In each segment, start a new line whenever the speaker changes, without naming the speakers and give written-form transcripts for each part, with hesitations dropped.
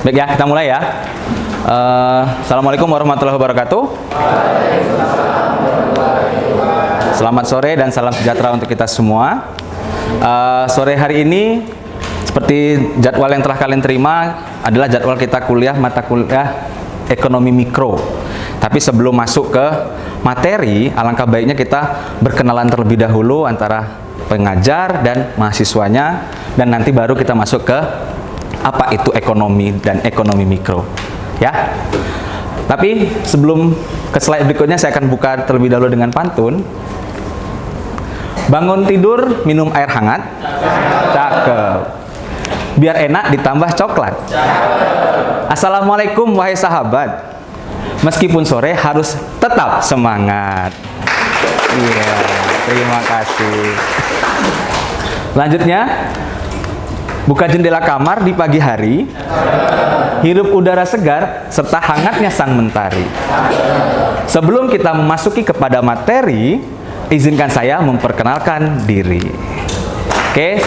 Baik ya, kita mulai ya. Assalamualaikum warahmatullahi wabarakatuh. Selamat sore dan salam sejahtera untuk kita semua. Sore hari ini, seperti jadwal yang telah kalian terima, adalah jadwal kita kuliah mata kuliah ekonomi mikro. Tapi sebelum masuk ke materi, alangkah baiknya kita berkenalan terlebih dahulu antara pengajar dan mahasiswanya, dan nanti baru kita masuk ke apa itu ekonomi dan ekonomi mikro, ya. Tapi sebelum ke slide berikutnya, saya akan buka terlebih dahulu dengan pantun. Bangun tidur, minum air hangat, cakep. Biar enak ditambah coklat. Assalamualaikum wahai sahabat. Meskipun sore harus tetap semangat. Iya, terima kasih. Lanjutnya, buka jendela kamar di pagi hari, hirup udara segar serta hangatnya sang mentari. Sebelum kita memasuki kepada materi, izinkan saya memperkenalkan diri. Oke,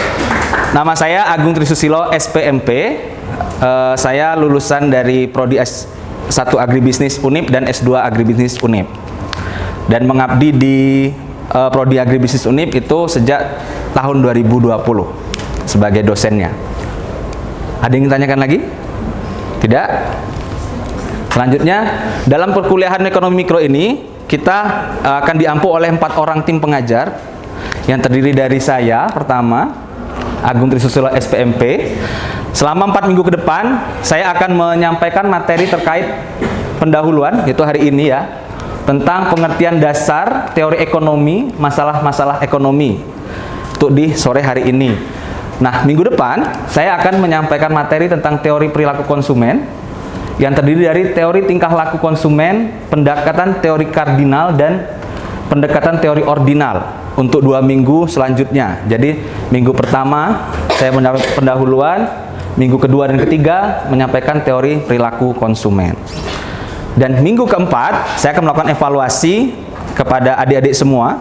nama saya Agung Trisusilo, SPMP. Saya lulusan dari Prodi S1 Agribisnis UNIP dan S2 Agribisnis UNIP. Dan mengabdi di Prodi Agribisnis UNIP itu sejak tahun 2020 sebagai dosennya. Ada yang ingin tanyakan lagi? Tidak? Selanjutnya, dalam perkuliahan ekonomi mikro ini, kita akan diampu oleh 4 orang tim pengajar yang terdiri dari saya, pertama, Agung Trisusilo SPMP. Selama 4 minggu ke depan, saya akan menyampaikan materi terkait pendahuluan, yaitu hari ini ya, tentang pengertian dasar teori ekonomi, masalah-masalah ekonomi, untuk di sore hari ini. Nah, minggu depan, saya akan menyampaikan materi tentang teori perilaku konsumen, yang terdiri dari teori tingkah laku konsumen, pendekatan teori kardinal, dan pendekatan teori ordinal untuk 2 minggu selanjutnya. Jadi, minggu pertama saya menyampaikan pendahuluan, minggu kedua dan ketiga menyampaikan teori perilaku konsumen. Dan minggu keempat, saya akan melakukan evaluasi kepada adik-adik semua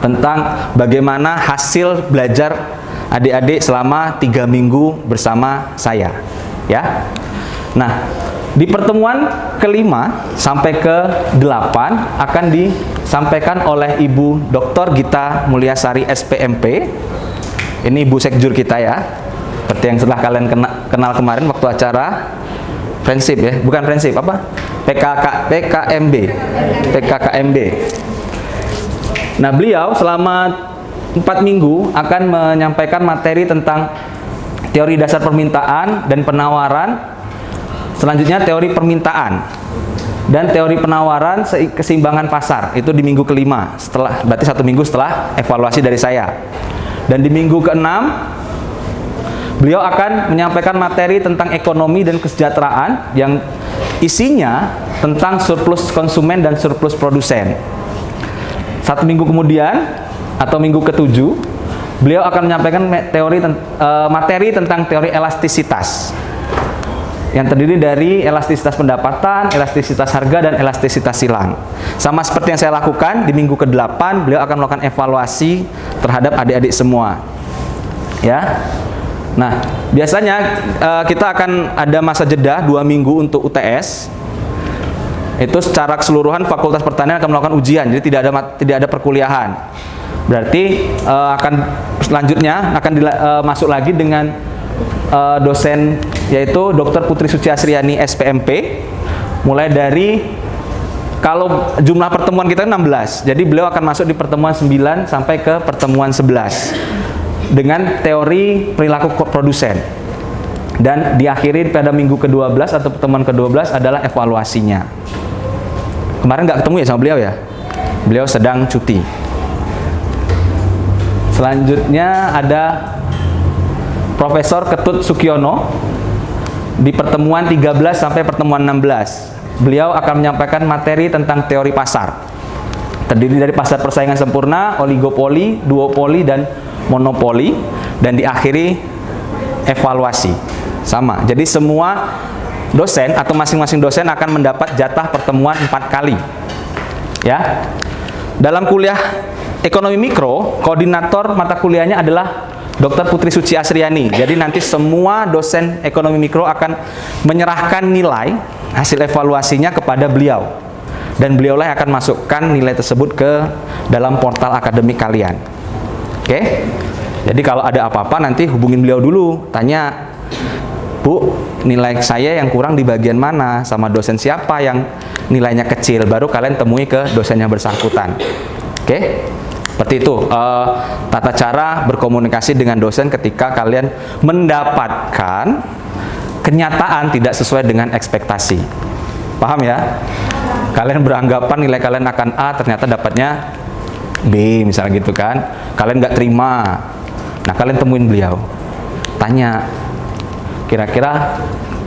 tentang bagaimana hasil belajar adik-adik selama 3 minggu bersama saya, ya. Nah, di pertemuan kelima sampai ke 8 akan disampaikan oleh Ibu Dr. Gita Mulyasari SPMP. Ini Ibu Sekjur kita ya, seperti yang setelah kalian kenal kemarin waktu acara friendship ya, bukan friendship, apa? PKKMB. Nah, beliau selama 4 minggu akan menyampaikan materi tentang teori dasar permintaan dan penawaran, selanjutnya teori permintaan dan teori penawaran keseimbangan pasar, itu di minggu kelima, setelah berarti 1 minggu setelah evaluasi dari saya. Dan di minggu ke-6 beliau akan menyampaikan materi tentang ekonomi dan kesejahteraan yang isinya tentang surplus konsumen dan surplus produsen. 1 minggu kemudian atau minggu ke-7 beliau akan menyampaikan materi tentang teori elastisitas yang terdiri dari elastisitas pendapatan, elastisitas harga, dan elastisitas silang. Sama seperti yang saya lakukan di minggu ke-8, beliau akan melakukan evaluasi terhadap adik-adik semua, ya. Nah, biasanya kita akan ada masa jeda 2 minggu untuk UTS. Itu secara keseluruhan Fakultas Pertanian akan melakukan ujian, jadi tidak ada perkuliahan. Berarti akan selanjutnya akan masuk lagi dengan dosen, yaitu Dr. Putri Suci Asriani SPMP. Mulai dari, kalau jumlah pertemuan kita 16, jadi beliau akan masuk di pertemuan 9 sampai ke pertemuan 11 dengan teori perilaku produsen. Dan diakhiri pada minggu ke-12 atau pertemuan ke-12 adalah evaluasinya. Kemarin nggak ketemu ya sama beliau ya? Beliau sedang cuti. Selanjutnya ada Profesor Ketut Sukiono di pertemuan 13 sampai pertemuan 16. Beliau akan menyampaikan materi tentang teori pasar. Terdiri dari pasar persaingan sempurna, oligopoli, duopoli, dan monopoli, dan diakhiri evaluasi. Sama. Jadi semua dosen atau masing-masing dosen akan mendapat jatah pertemuan 4 kali. Ya. Dalam kuliah ekonomi mikro, koordinator mata kuliahnya adalah Dr. Putri Suci Asriani. Jadi nanti semua dosen ekonomi mikro akan menyerahkan nilai hasil evaluasinya kepada beliau. Dan beliaulah yang akan masukkan nilai tersebut ke dalam portal akademik kalian. Oke? Jadi kalau ada apa-apa nanti hubungin beliau dulu, tanya, Bu, nilai saya yang kurang di bagian mana, sama dosen siapa yang nilainya kecil, baru kalian temui ke dosen yang bersangkutan. Oke? Seperti itu tata cara berkomunikasi dengan dosen ketika kalian mendapatkan kenyataan tidak sesuai dengan ekspektasi. Paham ya? Kalian beranggapan nilai kalian akan A, ternyata dapatnya B, misalnya gitu kan. Kalian nggak terima. Nah, kalian temuin beliau. Tanya, kira-kira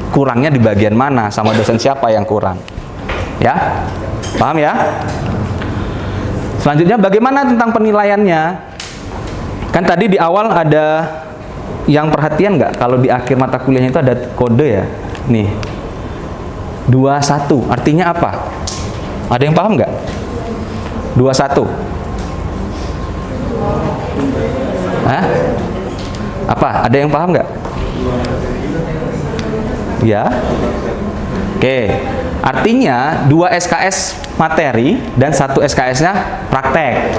kurangnya di bagian mana, sama dosen siapa yang kurang. Ya? Paham ya? Selanjutnya, bagaimana tentang penilaiannya? Kan tadi di awal ada yang perhatian nggak? Kalau di akhir mata kuliahnya itu ada kode ya? Nih, 21. Artinya apa? Ada yang paham nggak? 21. Hah? Apa? Ada yang paham nggak? Ya? Oke. Artinya 2 SKS materi dan 1 SKS-nya praktek.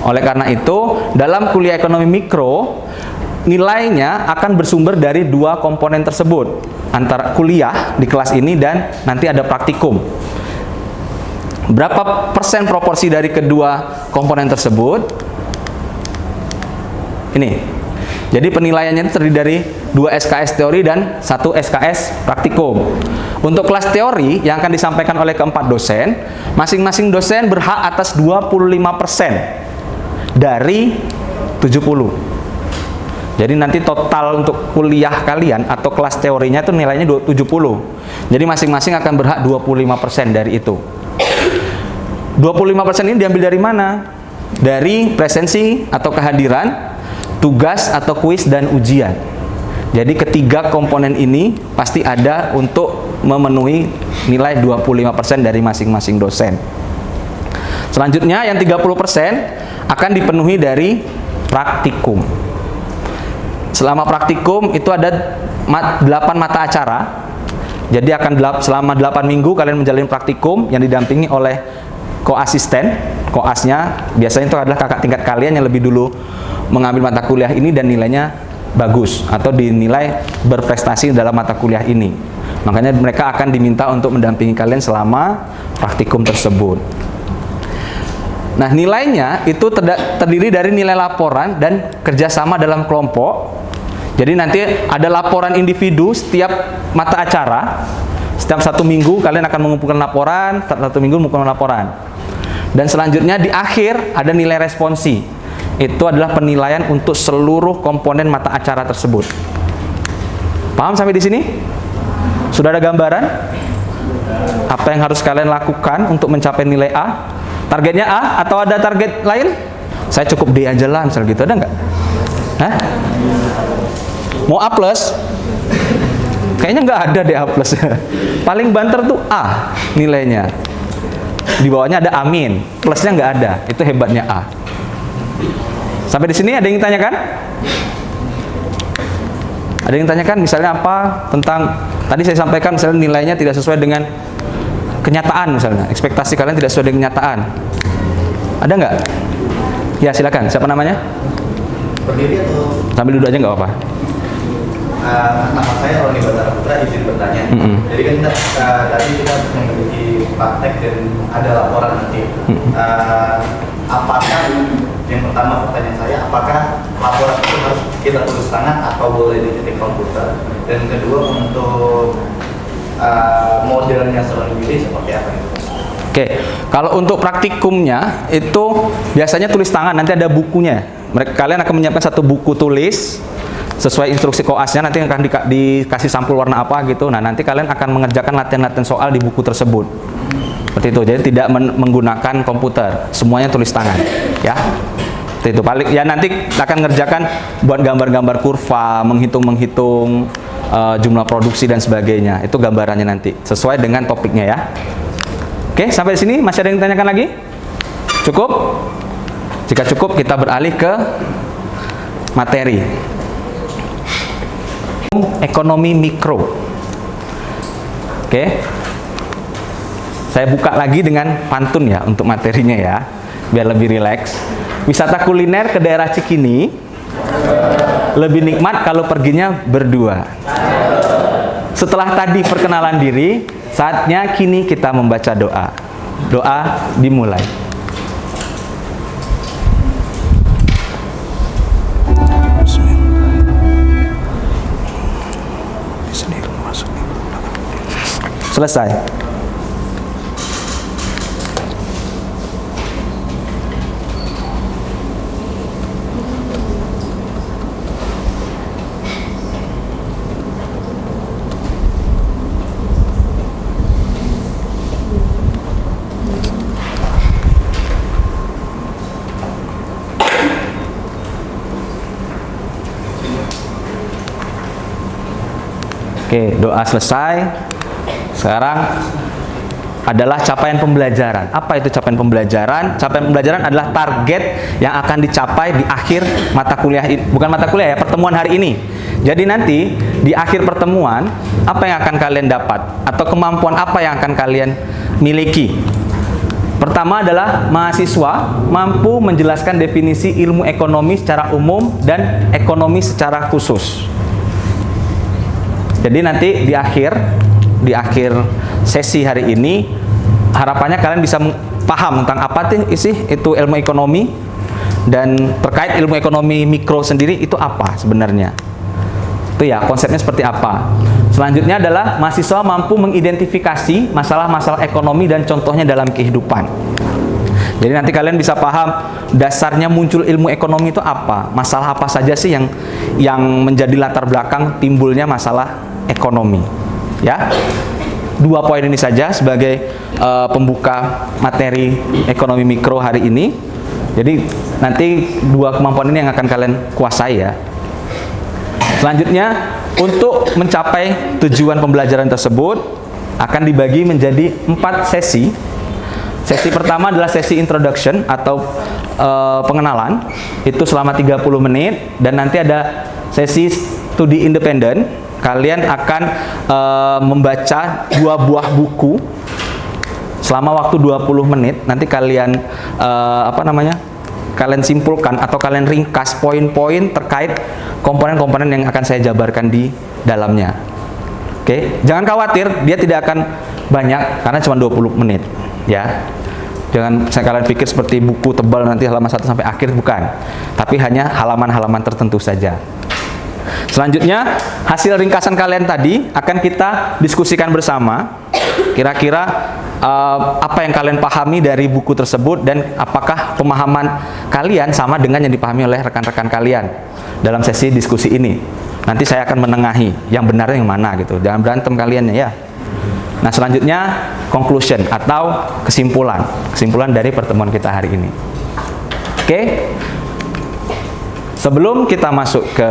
Oleh karena itu, dalam kuliah ekonomi mikro, nilainya akan bersumber dari 2 komponen tersebut. Antara kuliah di kelas ini dan nanti ada praktikum. Berapa persen proporsi dari kedua komponen tersebut? Ini. Jadi penilaiannya terdiri dari 2 SKS teori dan 1 SKS praktikum. Untuk kelas teori yang akan disampaikan oleh keempat dosen, masing-masing dosen berhak atas 25% dari 70. Jadi nanti total untuk kuliah kalian atau kelas teorinya itu nilainya 70. Jadi masing-masing akan berhak 25% dari itu. 25% ini diambil dari mana? Dari presensi atau kehadiran, tugas atau kuis, dan ujian. Jadi ketiga komponen ini pasti ada untuk memenuhi nilai 25% dari masing-masing dosen. Selanjutnya yang 30% akan dipenuhi dari praktikum. Selama praktikum itu ada 8 mata acara. Jadi akan selama 8 minggu kalian menjalani praktikum yang didampingi oleh koasisten. Koasnya biasanya itu adalah kakak tingkat kalian yang lebih dulu mengambil mata kuliah ini dan nilainya bagus atau dinilai berprestasi dalam mata kuliah ini. Makanya mereka akan diminta untuk mendampingi kalian selama praktikum tersebut. Nah, nilainya itu terdiri dari nilai laporan dan kerjasama dalam kelompok. Jadi nanti ada laporan individu setiap mata acara. Setiap 1 minggu kalian akan mengumpulkan laporan, setiap 1 minggu mengumpulkan laporan. Dan selanjutnya di akhir ada nilai responsi. Itu adalah penilaian untuk seluruh komponen mata acara tersebut. Paham sampai di sini? Sudah ada gambaran? Apa yang harus kalian lakukan untuk mencapai nilai A? Targetnya A atau ada target lain? Saya cukup D aja lah, misal gitu, ada nggak? Hah? Mau A plus? Kayaknya nggak ada deh A plus. Paling banter tuh A nilainya. Di bawahnya ada amin, plusnya nggak ada. Itu hebatnya A. Sampai di sini ada yang ditanyakan? Ada yang ditanyakan misalnya apa tentang tadi saya sampaikan misalnya nilainya tidak sesuai dengan kenyataan misalnya, ekspektasi kalian tidak sesuai dengan kenyataan. Ada nggak? Ya silakan. Siapa namanya?
Berdiri atau?
Sambil duduk aja nggak apa-apa.
Nama saya Roni Batara Putra, izin bertanya. Jadi kan tadi kita memiliki praktek dan ada laporan nanti. Apakah yang pertama pertanyaan saya, apakah laporan itu harus kita tulis tangan atau boleh di titik komputer? Dan kedua untuk modelnya sendiri seperti apa itu?
Oke, kalau untuk praktikumnya itu biasanya tulis tangan, nanti ada bukunya. Kalian akan menyiapkan 1 buku tulis sesuai instruksi koasnya, nanti akan dikasih sampul warna apa gitu. Nah, nanti kalian akan mengerjakan latihan-latihan soal di buku tersebut. Seperti itu. Jadi tidak menggunakan komputer, semuanya tulis tangan, ya. Seperti itu. Paling ya nanti akan ngerjakan buat gambar-gambar kurva, menghitung jumlah produksi dan sebagainya. Itu gambarannya nanti sesuai dengan topiknya ya. Oke, sampai di sini masih ada yang ditanyakan lagi? Cukup? Jika cukup, kita beralih ke materi. Ekonomi mikro. Oke. Saya buka lagi dengan pantun ya untuk materinya ya, biar lebih rileks. Wisata kuliner ke daerah Cikini lebih nikmat kalau perginya berdua. Setelah tadi perkenalan diri, saatnya kini kita membaca doa. Doa dimulai. Selesai. Oke, doa selesai. Sekarang adalah capaian pembelajaran. Apa itu capaian pembelajaran? Capaian pembelajaran adalah target yang akan dicapai di akhir mata kuliah ini. Bukan mata kuliah ya, pertemuan hari ini. Jadi nanti di akhir pertemuan, apa yang akan kalian dapat? Atau kemampuan apa yang akan kalian miliki? Pertama adalah mahasiswa mampu menjelaskan definisi ilmu ekonomi secara umum dan ekonomi secara khusus. Jadi nanti di akhir sesi hari ini harapannya kalian bisa paham tentang apa sih itu ilmu ekonomi, dan terkait ilmu ekonomi mikro sendiri itu apa sebenarnya. Itu ya, konsepnya seperti apa. Selanjutnya adalah mahasiswa mampu mengidentifikasi masalah-masalah ekonomi dan contohnya dalam kehidupan. Jadi nanti kalian bisa paham dasarnya muncul ilmu ekonomi itu apa, masalah apa saja sih yang menjadi latar belakang timbulnya masalah ekonomi. Ya, 2 poin ini saja sebagai pembuka materi ekonomi mikro hari ini. Jadi nanti 2 kemampuan ini yang akan kalian kuasai ya. Selanjutnya, untuk mencapai tujuan pembelajaran tersebut akan dibagi menjadi 4 sesi. Sesi pertama adalah sesi introduction atau pengenalan, itu selama 30 menit, dan nanti ada sesi studi independen. Kalian akan membaca 2 buah buku selama waktu 20 menit. Nanti kalian kalian simpulkan atau kalian ringkas poin-poin terkait komponen-komponen yang akan saya jabarkan di dalamnya. Oke, jangan khawatir, dia tidak akan banyak karena cuma 20 menit ya. Jangan kalian pikir seperti buku tebal nanti halaman 1 sampai akhir, bukan. Tapi hanya halaman-halaman tertentu saja. Selanjutnya, hasil ringkasan kalian tadi akan kita diskusikan bersama. Kira-kira apa yang kalian pahami dari buku tersebut, dan apakah pemahaman kalian sama dengan yang dipahami oleh rekan-rekan kalian dalam sesi diskusi ini. Nanti saya akan menengahi yang benar yang mana gitu. Jangan berantem kalian ya. Nah, selanjutnya conclusion atau kesimpulan dari pertemuan kita hari ini. Oke. Sebelum kita masuk ke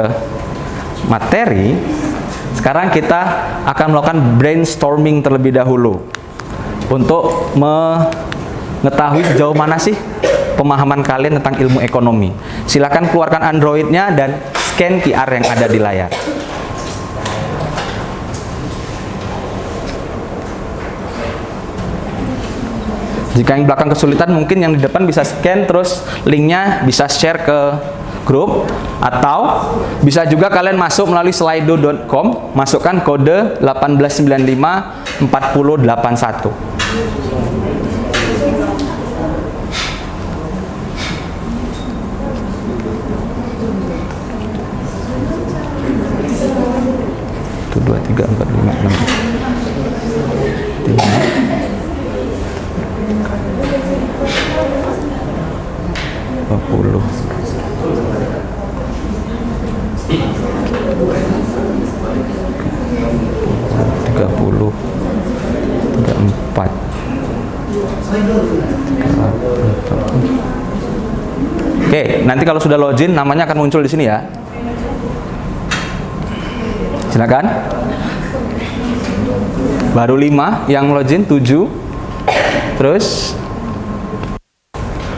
materi, sekarang kita akan melakukan brainstorming terlebih dahulu untuk mengetahui sejauh mana sih pemahaman kalian tentang ilmu ekonomi. Silakan keluarkan Android-nya dan scan QR yang ada di layar. Jika yang belakang kesulitan, mungkin yang di depan bisa scan, terus linknya bisa share ke grup, atau bisa juga kalian masuk melalui slido.com, masukkan kode 1895 4081. Itu 2, 3, 4, 5, 6 20. 30, 34. Oke, nanti kalau sudah login, namanya akan muncul di sini ya. Silakan. Baru 5 yang login, 7. Terus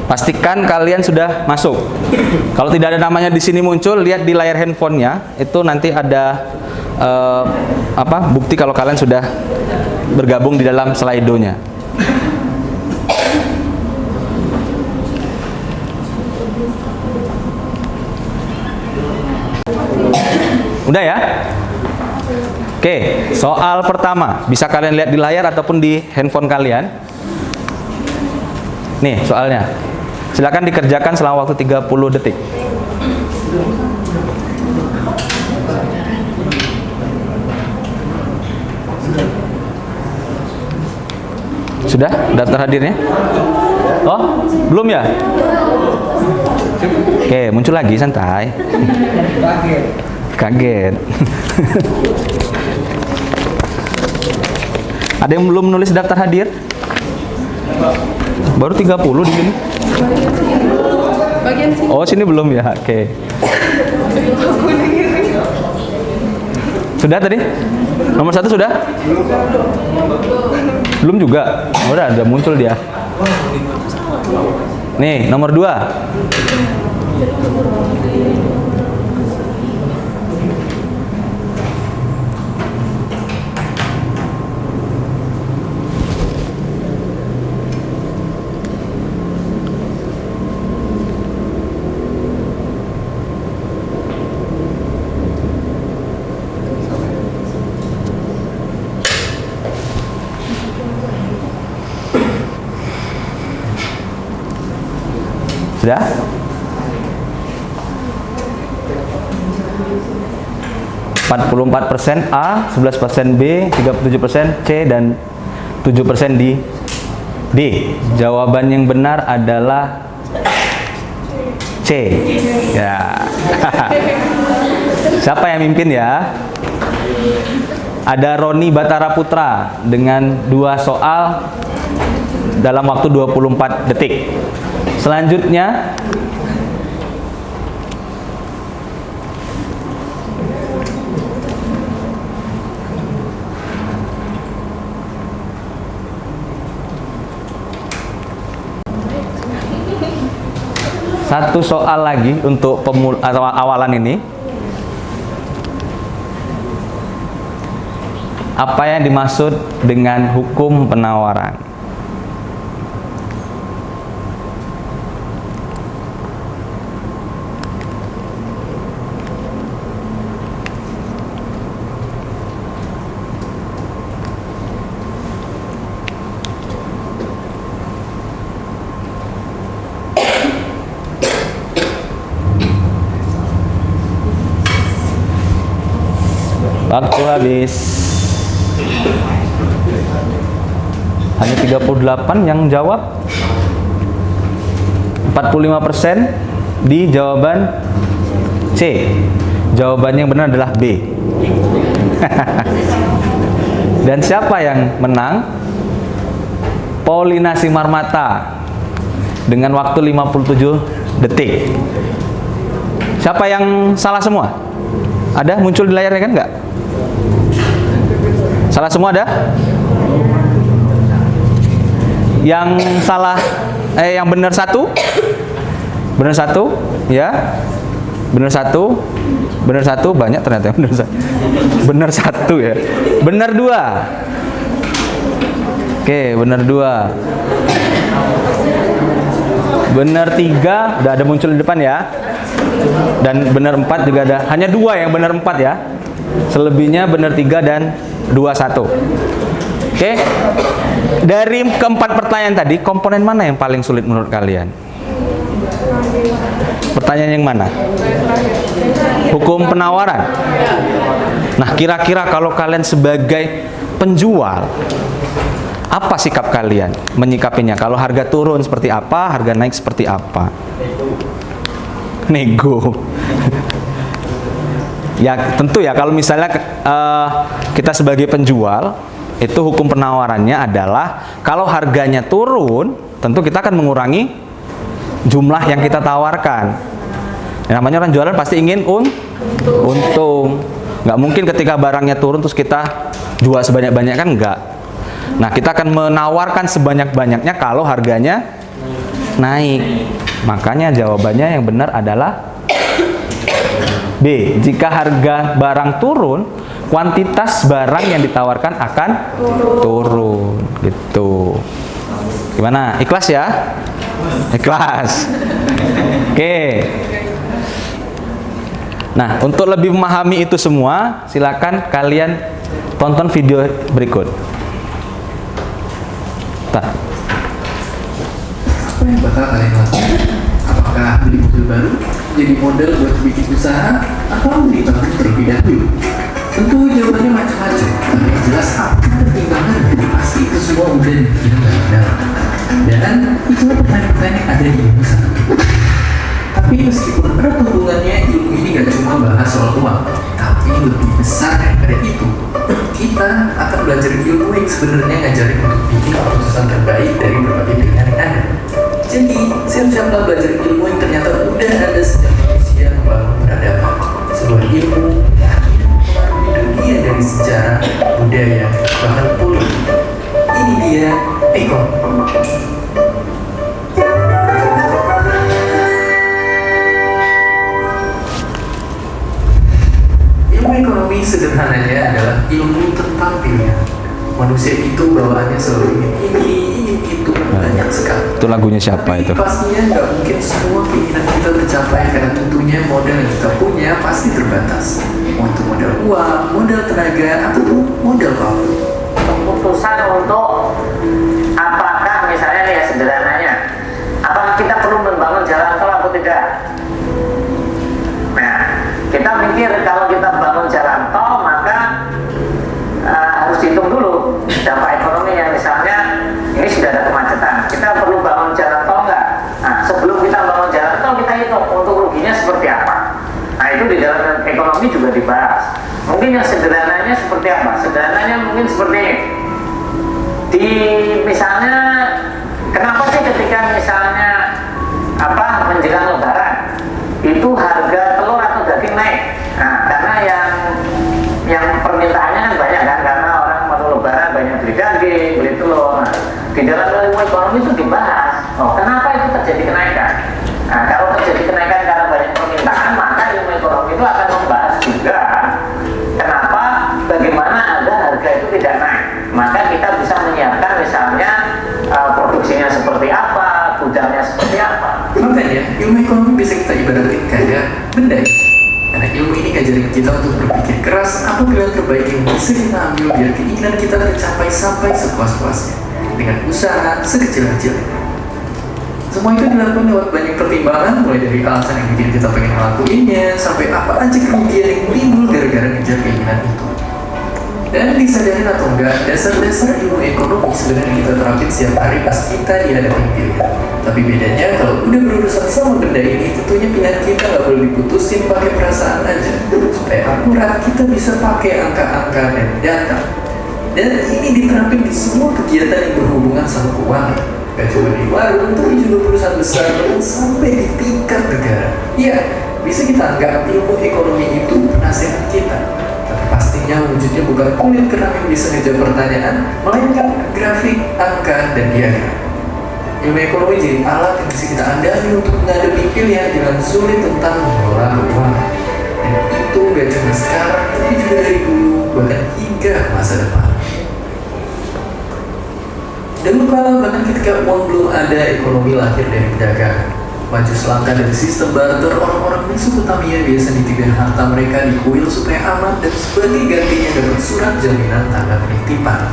Pastikan kalian sudah masuk. Kalau tidak ada namanya di sini muncul, lihat di layar handphonenya, itu nanti ada bukti kalau kalian sudah bergabung di dalam Slido-nya. Udah ya? Oke, soal pertama bisa kalian lihat di layar ataupun di handphone kalian. Nih soalnya. Silakan dikerjakan selama waktu 30 detik. Sudah daftar hadirnya? Oh, belum ya? Oke, muncul lagi, santai. Kaget. Ada yang belum nulis daftar hadir? Baru 30 di sini. Oh, sini belum ya? Oke. Sudah tadi? Nomor 1 sudah? Belum juga? Oh, udah muncul dia. Nih, nomor 2. Sudah? %, A, 11% B, 37% C, dan 7% di D. Jawaban yang benar adalah C. Ya. Siapa yang mimpin ya? Ada Roni Batara Putra dengan 2 soal dalam waktu 24 detik. Selanjutnya satu soal lagi untuk awalan ini. Apa yang dimaksud dengan hukum penawaran? Waktu habis. Hanya 38 yang jawab. 45% di jawaban C. Jawabannya yang benar adalah B. Dan siapa yang menang? Paulina Simarmata dengan waktu 57 detik. Siapa yang salah semua? Ada muncul di layarnya kan enggak? Salah semua ada? Yang salah, yang benar 1? Benar 1? Ya. Benar 1? Benar 1 banyak ternyata yang benar 1. Benar 1 ya. Benar 2. Oke, benar 2. Benar 3 udah ada muncul di depan ya. Dan benar 4 juga ada. Hanya 2 yang benar 4 ya. Selebihnya benar 3 dan 21. Oke. Dari keempat pertanyaan tadi, komponen mana yang paling sulit menurut kalian? Pertanyaan yang mana? Hukum penawaran. Nah, kira-kira kalau kalian sebagai penjual, apa sikap kalian menyikapinya? Kalau harga turun seperti apa, harga naik seperti apa? Nego. Ya tentu ya, kalau misalnya kita sebagai penjual, itu hukum penawarannya adalah kalau harganya turun, tentu kita akan mengurangi jumlah yang kita tawarkan. Ya, namanya orang jualan pasti ingin untung. Nggak mungkin ketika barangnya turun terus kita jual sebanyak-banyaknya, kan enggak. Nah, kita akan menawarkan sebanyak-banyaknya kalau harganya naik. Makanya jawabannya yang benar adalah B. Jika harga barang turun, kuantitas barang yang ditawarkan akan turun. Gitu. Gimana? Ikhlas ya? Ikhlas. Oke. Nah, untuk lebih memahami itu semua, silakan kalian tonton video berikut.
Apa yang bakal kalian lakukan? Apakah beli mobil baru, jadi modal buat bikin usaha, atau beli tanah terlebih dahulu? Tentu jawabannya macam-macam, tapi yang jelas apa pertimbangan dan pasti itu semua udah dibikin dalam. Dan itulah pertanyaan-pertanyaan yang ada di ilmu sangat. Tapi meskipun erat hubungannya, ilmu ini gak cuma bahas soal uang, tapi lebih besar daripada itu. Kita akan belajar ilmu yang sebenarnya ngajarin untuk bikin keputusan terbaik dari berbagai pilihan yang ada. Jadi, siap-siaplah belajar ilmu yang ternyata udah ada sejak manusia membangun peradaban. Sebuah ilmu yang mempengaruhi dunia dari sejarah, budaya, bahkan politik. Ini dia ekonomi. Ilmu ekonomi sederhananya adalah ilmu tentang pilihan. Manusia itu bawaannya selalu ingin ini, ingin itu, banyak sekali.
Itu lagunya siapa itu?
Tapi pastinya nggak mungkin semua keinginan kita tercapai karena tentunya modal yang kita punya pasti terbatas. Mau itu modal uang, modal tenaga, ataupun modal waktu.
Keputusan untuk apakah misalnya nih ya sederhananya, apakah kita perlu membangun jalan tol atau tidak? Nah, kita mikir kalau kita bangun jalan tol maka harus dihitung dulu dampak ekonominya. Misalnya ini sudah ada kemacetan, kita perlu bangun jalan tol nggak? Nah, sebelum kita bangun jalan tol kita hitung untuk ruginya seperti apa. Nah, itu di dalam ekonomi juga dibahas. Mungkin yang sederhananya seperti apa? Sederhananya mungkin seperti ini. Di misalnya kenapa sih ketika misalnya menjelang lebaran itu harga telur atau daging naik? Nah, karena yang permintaannya kan banyak kan, karena orang mau lebaran banyak beli daging, beli telur. Nah, di dalam ilmu ekonomi itu dibahas. Oh, kenapa itu terjadi kenaikan? Nah, kalau terjadi kenaikan karena banyak permintaan, maka ilmu ekonomi itu akan membahas juga kenapa, bagaimana agar harga itu tidak naik. Maka kita bisa menyiapkan misalnya produksinya seperti apa, gudangnya seperti apa.
Makanya ilmu ekonomi bisa kita ibaratin kayak benda. Karena ilmu ini ngajarin kita untuk berpikir keras apa pilihan terbaik yang bisa kita ambil biar keinginan kita tercapai sampai sepuas-puasnya dengan usaha sekecil-kecilnya. Semua itu dilakukan lewat banyak pertimbangan, mulai dari alasan yang bikin kita pengen ngelakuinnya sampai apa aja kerugian yang timbul gara-gara ngejar keinginan itu. Dan disadarin atau enggak, dasar-dasar ilmu ekonomi sebenarnya kita terapin setiap hari pas kita dihadapin pilihan. Tapi bedanya kalau udah berurusan sama benda ini, tentunya pilihan kita nggak perlu diputusin pakai perasaan aja. Supaya akurat, kita bisa pakai angka-angka dan data. Dan ini diterapin di semua kegiatan yang berhubungan sama keuangan. Gak cuma di warung, tapi juga perusahaan besar sampai di tingkat negara. Ya, bisa kita anggap ilmu ekonomi itu penasehat kita. Tapi pastinya wujudnya bukan kulit kerang yang bisa ngejawab pertanyaan, melainkan grafik, angka, dan diagram. Ilmu ekonomi jadi alat yang bisa kita andalkan untuk menghadapi pilihan jalan sulit tentang mengelola keuangan. Dan itu gak cuma sekarang, tapi juga dari dulu, bahkan hingga ke masa depan. Dahulu kala bahkan ketika uang belum ada, ekonomi lahir dari perdagangan. Maju selangkah dari sistem barter, orang-orang Mesopotamia biasa nitipin harta mereka di kuil supaya aman dan sebagai gantinya dapat surat jaminan tanda penitipan.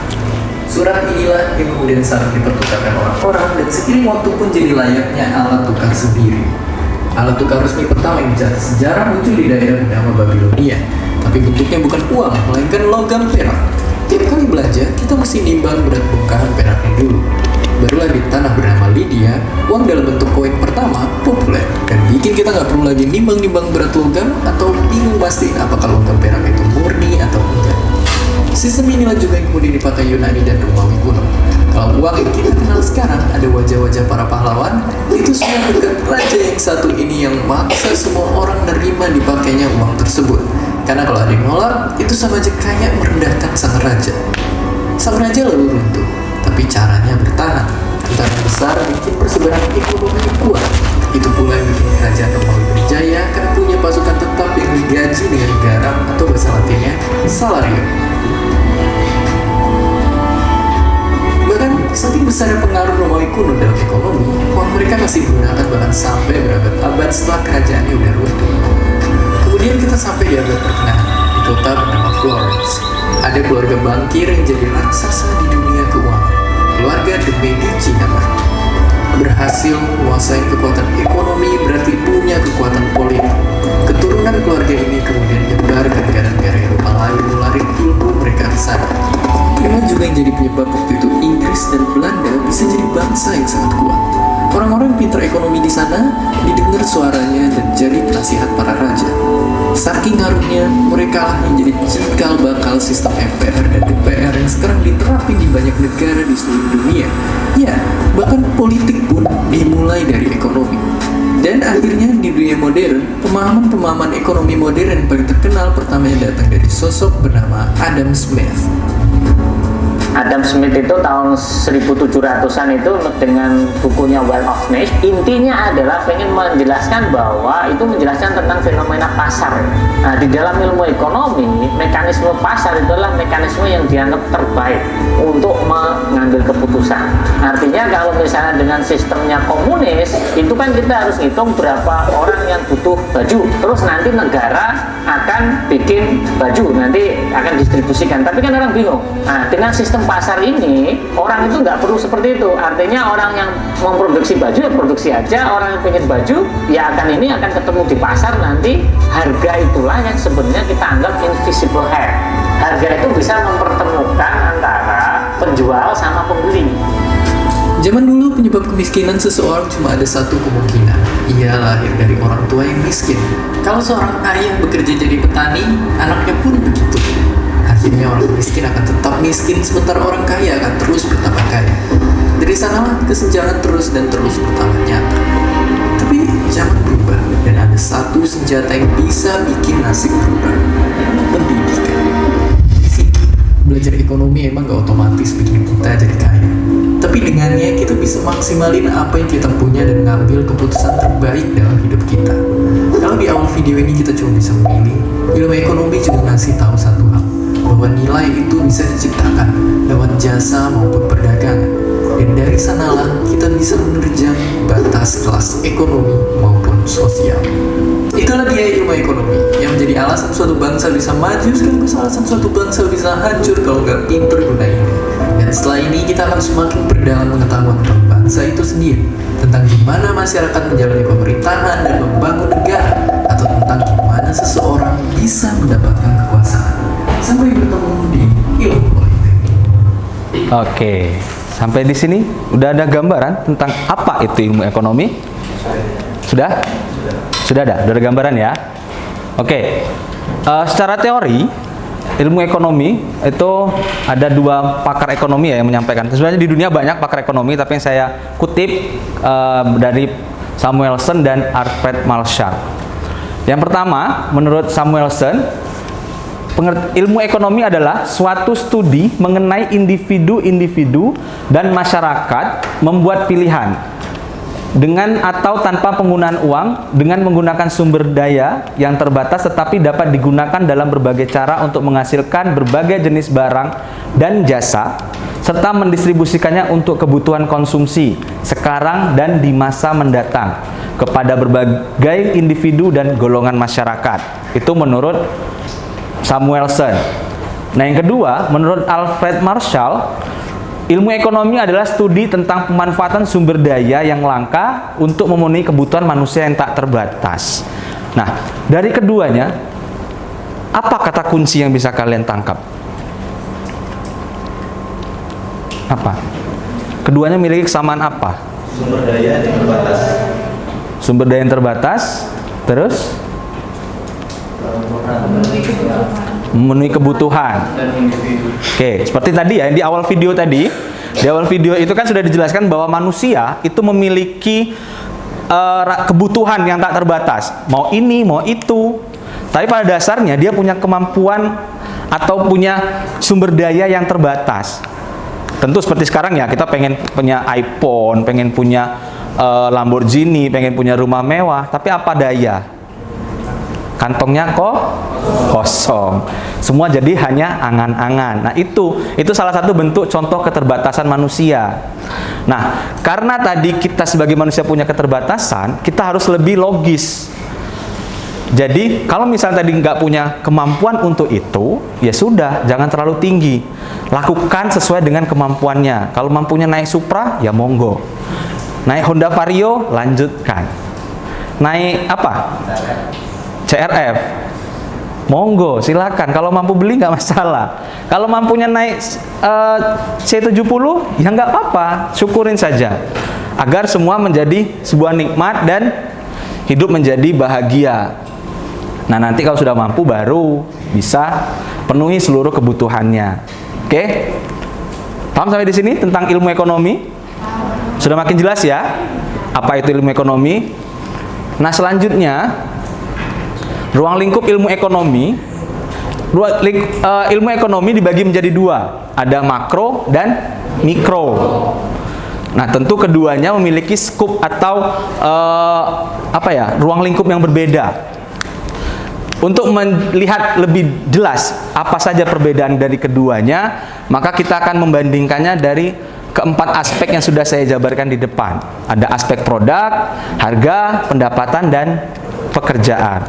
Surat inilah yang kemudian saling dipertukarkan orang-orang dan seiring waktu pun jadi layaknya alat tukar sendiri. Alat tukar resmi pertama yang dicatat sejarah muncul di daerah bernama Babilonia, tapi bentuknya bukan uang, melainkan logam perak. Tiap kali belanja, kita mesti nimbang berat bongkahan peraknya dulu. Barulah di tanah bernama Lydia, uang dalam bentuk koin pertama populer dan bikin kita nggak perlu lagi nimbang-nimbang berat logam atau bingung pastiin apakah logam perak itu murni atau enggak. Sistem inilah juga yang kemudian dipakai Yunani dan Romawi kuno. Kalau uang yang kita kenal sekarang ada wajah-wajah para pahlawan, itu semua berkat raja yang satu ini yang maksa semua orang nerima dipakainya uang tersebut. Karena kalau ada yang nolak, itu sama aja kayak merendahkan sang raja. Sang raja lalu runtuh, tapi caranya bertahan. Tentara besar bikin persebaran ekonomi yang kuat. Itu pula yang bikin kerajaan Romawi berjaya karena punya pasukan tetap yang digaji dengan garam atau bahasa latinnya salarium. Bahkan saking besarnya pengaruh Romawi kuno dalam ekonomi, uang mereka masih digunakan bahkan sampai berabad-abad setelah kerajaannya udah runtuh. Kemudian kita sampai di abad pertengahan, di kota bernama Florence. Ada keluarga bankir yang jadi raksasa di dunia keuangan. Keluarga de Medici namanya. Berhasil menguasai kekuatan ekonomi berarti punya kekuatan politik. Keturunan keluarga ini kemudian nyebar ke negara-negara Eropa lain nularin ilmu mereka ke sana. Inilah juga yang jadi penyebab waktu itu Inggris dan Belanda bisa jadi bangsa yang sangat kuat. Orang-orang pintar ekonomi di sana didengar suaranya dan jadi penasihat para raja. Saking ngaruhnya, mereka lah yang jadi cikal bakal sistem MPR dan DPR yang sekarang diterapin di banyak negara di seluruh dunia. Ya, bahkan politik pun dimulai dari ekonomi. Dan akhirnya di dunia modern, pemahaman-pemahaman ekonomi modern yang paling terkenal pertamanya datang dari sosok bernama Adam Smith.
Adam Smith itu tahun 1700-an itu dengan bukunya Wealth of Nations, intinya adalah pengen menjelaskan bahwa itu menjelaskan tentang fenomena pasar. Nah, di dalam ilmu ekonomi, mekanisme pasar itu adalah mekanisme yang dianggap terbaik untuk mengambil keputusan. Artinya kalau misalnya dengan sistemnya komunis, itu kan kita harus hitung berapa orang yang butuh baju, terus nanti negara akan bikin baju, nanti akan distribusikan. Tapi kan orang bingung. Nah, dengan sistem pasar ini, orang itu nggak perlu seperti itu. Artinya orang yang memproduksi baju ya produksi aja, orang yang pengen baju ya akan ketemu di pasar, nanti harga itulah yang sebenarnya kita anggap invisible hand. Harga itu bisa mempertemukan antara penjual sama pembeli.
Zaman dulu penyebab kemiskinan seseorang cuma ada satu kemungkinan. Ia lahir dari orang tua yang miskin. Kalau seorang ayah bekerja jadi petani, anaknya pun begitu. Akhirnya orang miskin akan tetap miskin, sementara orang kaya akan terus bertambah kaya. Dari sanalah kesenjangan terus dan terus bertambah nyata. Tapi zaman berubah, dan ada satu senjata yang bisa bikin nasib berubah. Pendidikan. Belajar ekonomi emang gak otomatis bikin kita jadi kaya. Tapi dengannya kita bisa maksimalin apa yang kita punya dan ngambil keputusan terbaik dalam hidup kita. Kalau di awal video ini kita cuma bisa memilih, ilmu ekonomi juga ngasih tahu satu hal, bahwa nilai itu bisa diciptakan lewat jasa maupun perdagangan. Dan dari sanalah kita bisa menerjang batas kelas ekonomi maupun sosial. Itulah dia ilmu ekonomi yang menjadi alasan suatu bangsa bisa maju, sekaligus alasan suatu bangsa bisa hancur kalau nggak pinter gunainnya. Dan setelah ini kita akan semakin berdalam pengetahuan tentang bangsa itu sendiri, tentang gimana masyarakat menjalani pemerintahan dan membangun negara, atau tentang gimana seseorang bisa mendapatkan kekuasaan. Sampai bertemu di ilmu politik.
Oke, sampai di sini udah ada gambaran tentang apa itu ilmu ekonomi? Sudah? Sudah ada gambaran ya? Oke, secara teori ilmu ekonomi itu ada dua pakar ekonomi ya yang menyampaikan. Sebenarnya di dunia banyak pakar ekonomi, tapi yang saya kutip dari Samuelson dan Alfred Marshall. Yang pertama, menurut Samuelson, ilmu ekonomi adalah suatu studi mengenai individu-individu dan masyarakat membuat pilihan dengan atau tanpa penggunaan uang, dengan menggunakan sumber daya yang terbatas tetapi dapat digunakan dalam berbagai cara untuk menghasilkan berbagai jenis barang dan jasa, serta mendistribusikannya untuk kebutuhan konsumsi sekarang dan di masa mendatang kepada berbagai individu dan golongan masyarakat. Itu menurut Samuelson. Nah, yang kedua, menurut Alfred Marshall, ilmu ekonomi adalah studi tentang pemanfaatan sumber daya yang langka untuk memenuhi kebutuhan manusia yang tak terbatas. Nah, dari keduanya, apa kata kunci yang bisa kalian tangkap? Apa? Keduanya memiliki kesamaan apa?
Sumber daya yang terbatas.
Sumber daya yang terbatas, terus memenuhi kebutuhan. Oke, seperti tadi ya, di awal video tadi, di awal video itu kan sudah dijelaskan bahwa manusia itu memiliki kebutuhan yang tak terbatas, mau ini, mau itu. Tapi pada dasarnya dia punya kemampuan atau punya sumber daya yang terbatas. Tentu seperti sekarang ya, kita pengen punya iPhone, pengen punya Lamborghini, pengen punya rumah mewah, tapi apa daya? Kantongnya kok kosong. Semua jadi hanya angan-angan. Nah, itu salah satu bentuk contoh keterbatasan manusia. Nah, karena tadi kita sebagai manusia punya keterbatasan, kita harus lebih logis. Jadi, kalau misalnya tadi nggak punya kemampuan untuk itu, ya sudah, jangan terlalu tinggi. Lakukan sesuai dengan kemampuannya. Kalau mampunya naik Supra, ya monggo. Naik Honda Vario, lanjutkan. Naik apa? CRF, monggo, silakan. Kalau mampu beli nggak masalah. Kalau mampunya naik C70, ya nggak apa-apa, syukurin saja. Agar semua menjadi sebuah nikmat dan hidup menjadi bahagia. Nah, nanti kalau sudah mampu baru bisa penuhi seluruh kebutuhannya. Oke? Paham sampai di sini tentang ilmu ekonomi? Sudah makin jelas ya? Apa itu ilmu ekonomi? Nah, selanjutnya ruang lingkup ilmu ekonomi. Ilmu ekonomi dibagi menjadi dua, ada makro dan mikro. Nah, tentu keduanya memiliki skup atau ruang lingkup yang berbeda. Untuk melihat lebih jelas apa saja perbedaan dari keduanya, maka kita akan membandingkannya dari keempat aspek yang sudah saya jabarkan di depan. Ada aspek produk, harga, pendapatan, dan pekerjaan.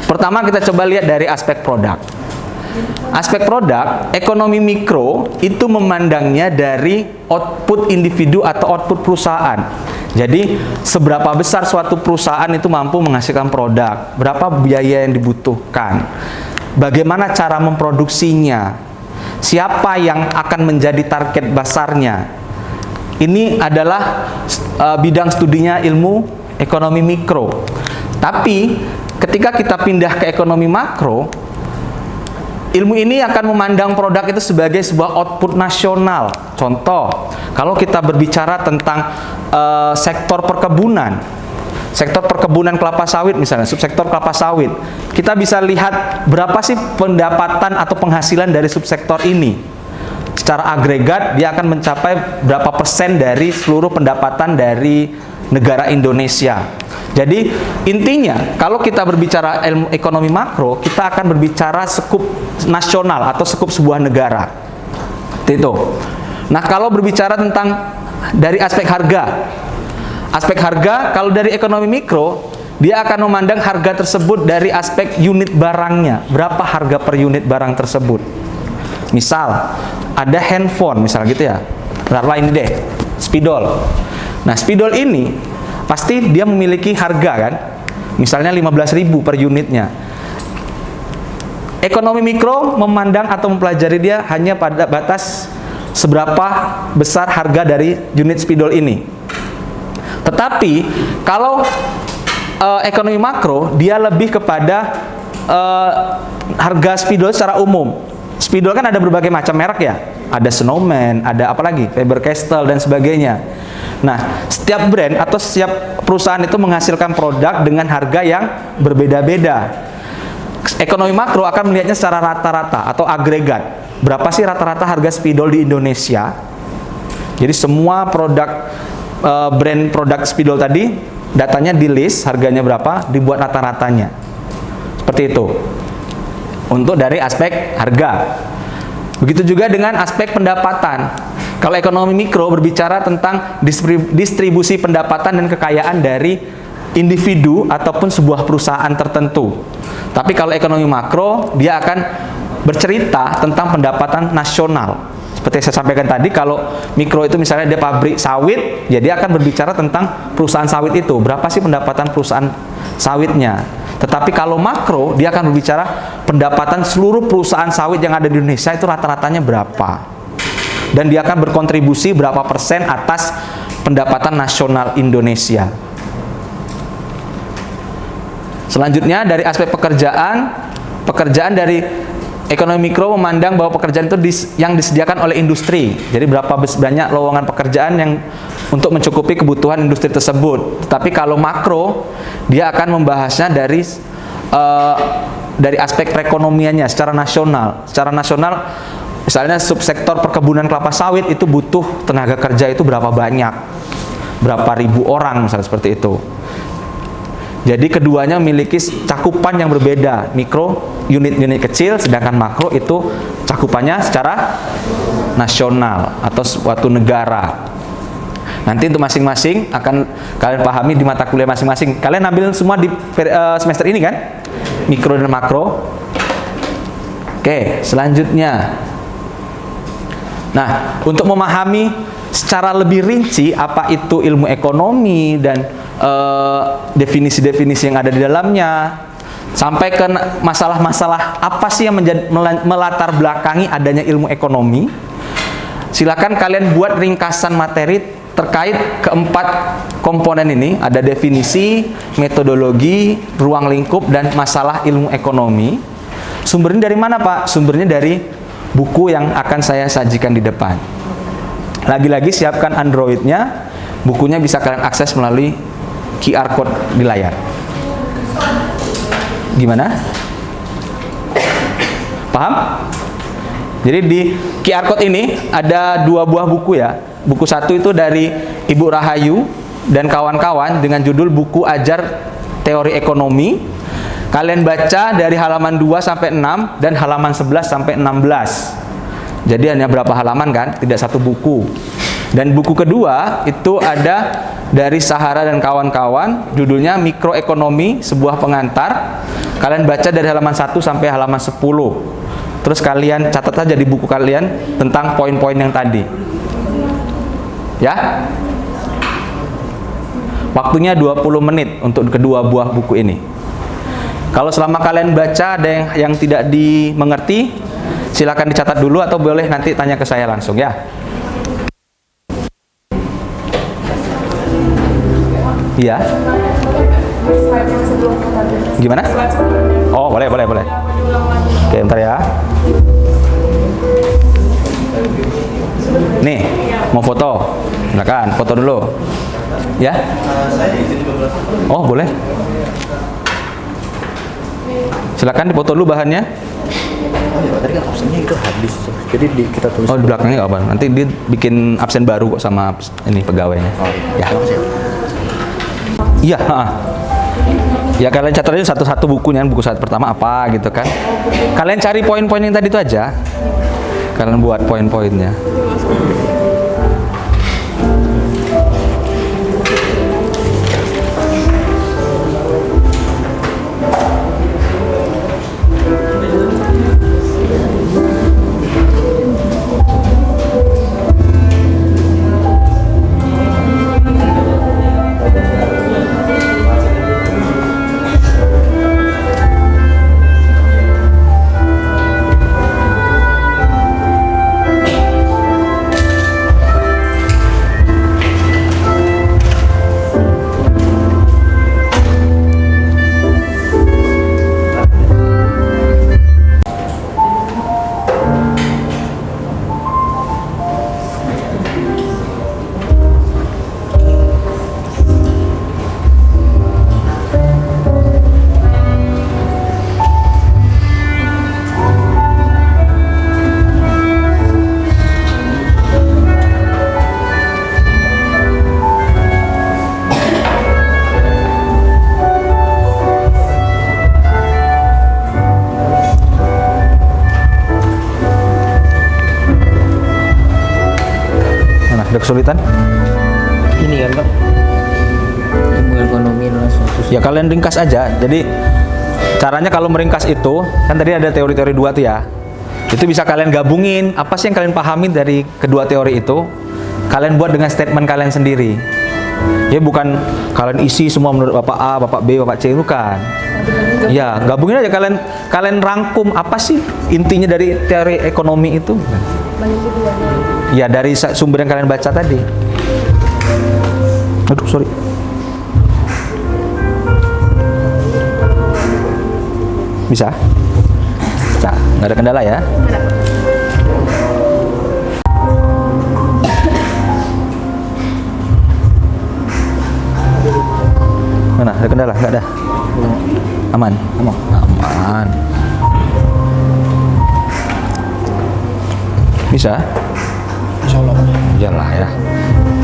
Pertama kita coba lihat dari aspek produk. Aspek produk, ekonomi mikro itu memandangnya dari output individu atau output perusahaan. Jadi, seberapa besar suatu perusahaan itu mampu menghasilkan produk, berapa biaya yang dibutuhkan, bagaimana cara memproduksinya, siapa yang akan menjadi target pasarnya. Ini adalah bidang studinya ilmu ekonomi mikro. Tapi, ketika kita pindah ke ekonomi makro, ilmu ini akan memandang produk itu sebagai sebuah output nasional. Contoh, kalau kita berbicara tentang sektor perkebunan kelapa sawit misalnya, subsektor kelapa sawit, kita bisa lihat berapa sih pendapatan atau penghasilan dari subsektor ini. Secara agregat, dia akan mencapai berapa persen dari seluruh pendapatan dari negara Indonesia. Jadi intinya kalau kita berbicara ilmu ekonomi makro, kita akan berbicara skup nasional atau skup sebuah negara. Itu. Nah, kalau berbicara tentang dari aspek harga kalau dari ekonomi mikro, dia akan memandang harga tersebut dari aspek unit barangnya. Berapa harga per unit barang tersebut? Misal ada handphone misal gitu ya. Taruhlah ini deh, spidol. Nah, spidol ini pasti dia memiliki harga kan, misalnya 15.000 per unitnya. Ekonomi mikro memandang atau mempelajari dia hanya pada batas seberapa besar harga dari unit spidol ini. Tetapi kalau ekonomi makro, dia lebih kepada harga spidol secara umum. Spidol kan ada berbagai macam merek ya, ada Snowman, ada apa lagi, Faber-Castell dan sebagainya. Nah, setiap brand atau setiap perusahaan itu menghasilkan produk dengan harga yang berbeda-beda. Ekonomi makro akan melihatnya secara rata-rata atau agregat. Berapa sih rata-rata harga spidol di Indonesia? Jadi semua produk brand produk spidol tadi, datanya di list, harganya berapa, dibuat rata-ratanya. Seperti itu. Untuk dari aspek harga. Begitu juga dengan aspek pendapatan. Kalau ekonomi mikro berbicara tentang distribusi pendapatan dan kekayaan dari individu ataupun sebuah perusahaan tertentu. Tapi kalau ekonomi makro, dia akan bercerita tentang pendapatan nasional. Seperti yang saya sampaikan tadi, kalau mikro itu misalnya dia pabrik sawit, ya dia akan berbicara tentang perusahaan sawit itu. Berapa sih pendapatan perusahaan sawitnya? Tetapi kalau makro, dia akan berbicara pendapatan seluruh perusahaan sawit yang ada di Indonesia itu rata-ratanya berapa. Dan dia akan berkontribusi berapa persen atas pendapatan nasional Indonesia. Selanjutnya dari aspek pekerjaan dari ekonomi mikro memandang bahwa pekerjaan itu yang disediakan oleh industri. Jadi berapa banyak lowongan pekerjaan yang untuk mencukupi kebutuhan industri tersebut. Tetapi kalau makro, dia akan membahasnya dari aspek perekonomiannya secara nasional. Secara nasional, misalnya subsektor perkebunan kelapa sawit itu butuh tenaga kerja itu berapa banyak, berapa ribu orang misalnya seperti itu. Jadi keduanya memiliki cakupan yang berbeda, mikro unit-unit kecil, sedangkan makro itu cakupannya secara nasional atau suatu negara. Nanti untuk masing-masing akan kalian pahami di mata kuliah masing-masing. Kalian ambil semua di semester ini kan? Mikro dan makro. Oke, selanjutnya. Nah, untuk memahami secara lebih rinci apa itu ilmu ekonomi dan definisi-definisi yang ada di dalamnya, sampai ke masalah-masalah apa sih yang melatar belakangi adanya ilmu ekonomi, silakan kalian buat ringkasan materi terkait keempat komponen ini. Ada definisi, metodologi, ruang lingkup, dan masalah ilmu ekonomi. Sumbernya dari mana, Pak? Sumbernya dari buku yang akan saya sajikan di depan. Lagi-lagi siapkan Android-nya, bukunya bisa kalian akses melalui QR code di layar. Gimana? Paham? Jadi di QR code ini ada 2 buah buku ya. Buku satu itu dari Ibu Rahayu dan kawan-kawan dengan judul Buku Ajar Teori Ekonomi. Kalian baca dari halaman 2 sampai 6 dan halaman 11 sampai 16. Jadi hanya berapa halaman kan? Tidak satu buku. Dan buku kedua itu ada dari Sahara dan kawan-kawan, judulnya Mikroekonomi, sebuah pengantar. Kalian baca dari halaman 1 sampai halaman 10. Terus kalian catat aja di buku kalian tentang poin-poin yang tadi. Ya. Waktunya 20 menit untuk kedua buah buku ini. Kalau selama kalian baca ada yang tidak dimengerti, silakan dicatat dulu atau boleh nanti tanya ke saya langsung ya. Iya. Gimana? Oh, boleh. Oke, bentar ya. Nih, mau foto? Silakan, foto dulu. Ya?
Saya izin beberapa.
Oh, boleh. Silakan dipoto dulu bahannya.
Oh ya, tadi kan absennya itu habis. Jadi kita tulis.
Oh, di belakangnya nggak apa. Nanti dia bikin absen baru kok sama ini pegawainya.
Oh,
ya.
terima kasih.
Iya, ya kalian catat aja satu-satu bukunya, buku saat pertama apa gitu kan. Kalian cari poin-poin yang tadi itu aja. Kalian buat poin-poinnya. Ada kesulitan?
Ini kan Pak, ilmu ekonomi adalah suatu.
Ya kalian ringkas aja. Jadi caranya kalau meringkas itu, kan tadi ada teori-teori dua tuh ya. Itu bisa kalian gabungin, apa sih yang kalian pahami dari kedua teori itu, kalian buat dengan statement kalian sendiri. Ya bukan kalian isi semua menurut Bapak A, Bapak B, Bapak C, bukan. Ya, gabungin aja kalian rangkum apa sih intinya dari teori ekonomi itu. Ya dari sumber yang kalian baca tadi. Aduh, sorry. Bisa? Bisa, nggak ada kendala ya? Mana? Ada kendala? Nggak ada? Aman? Aman. Bisa?
Insya Allah.
Iyalah ya.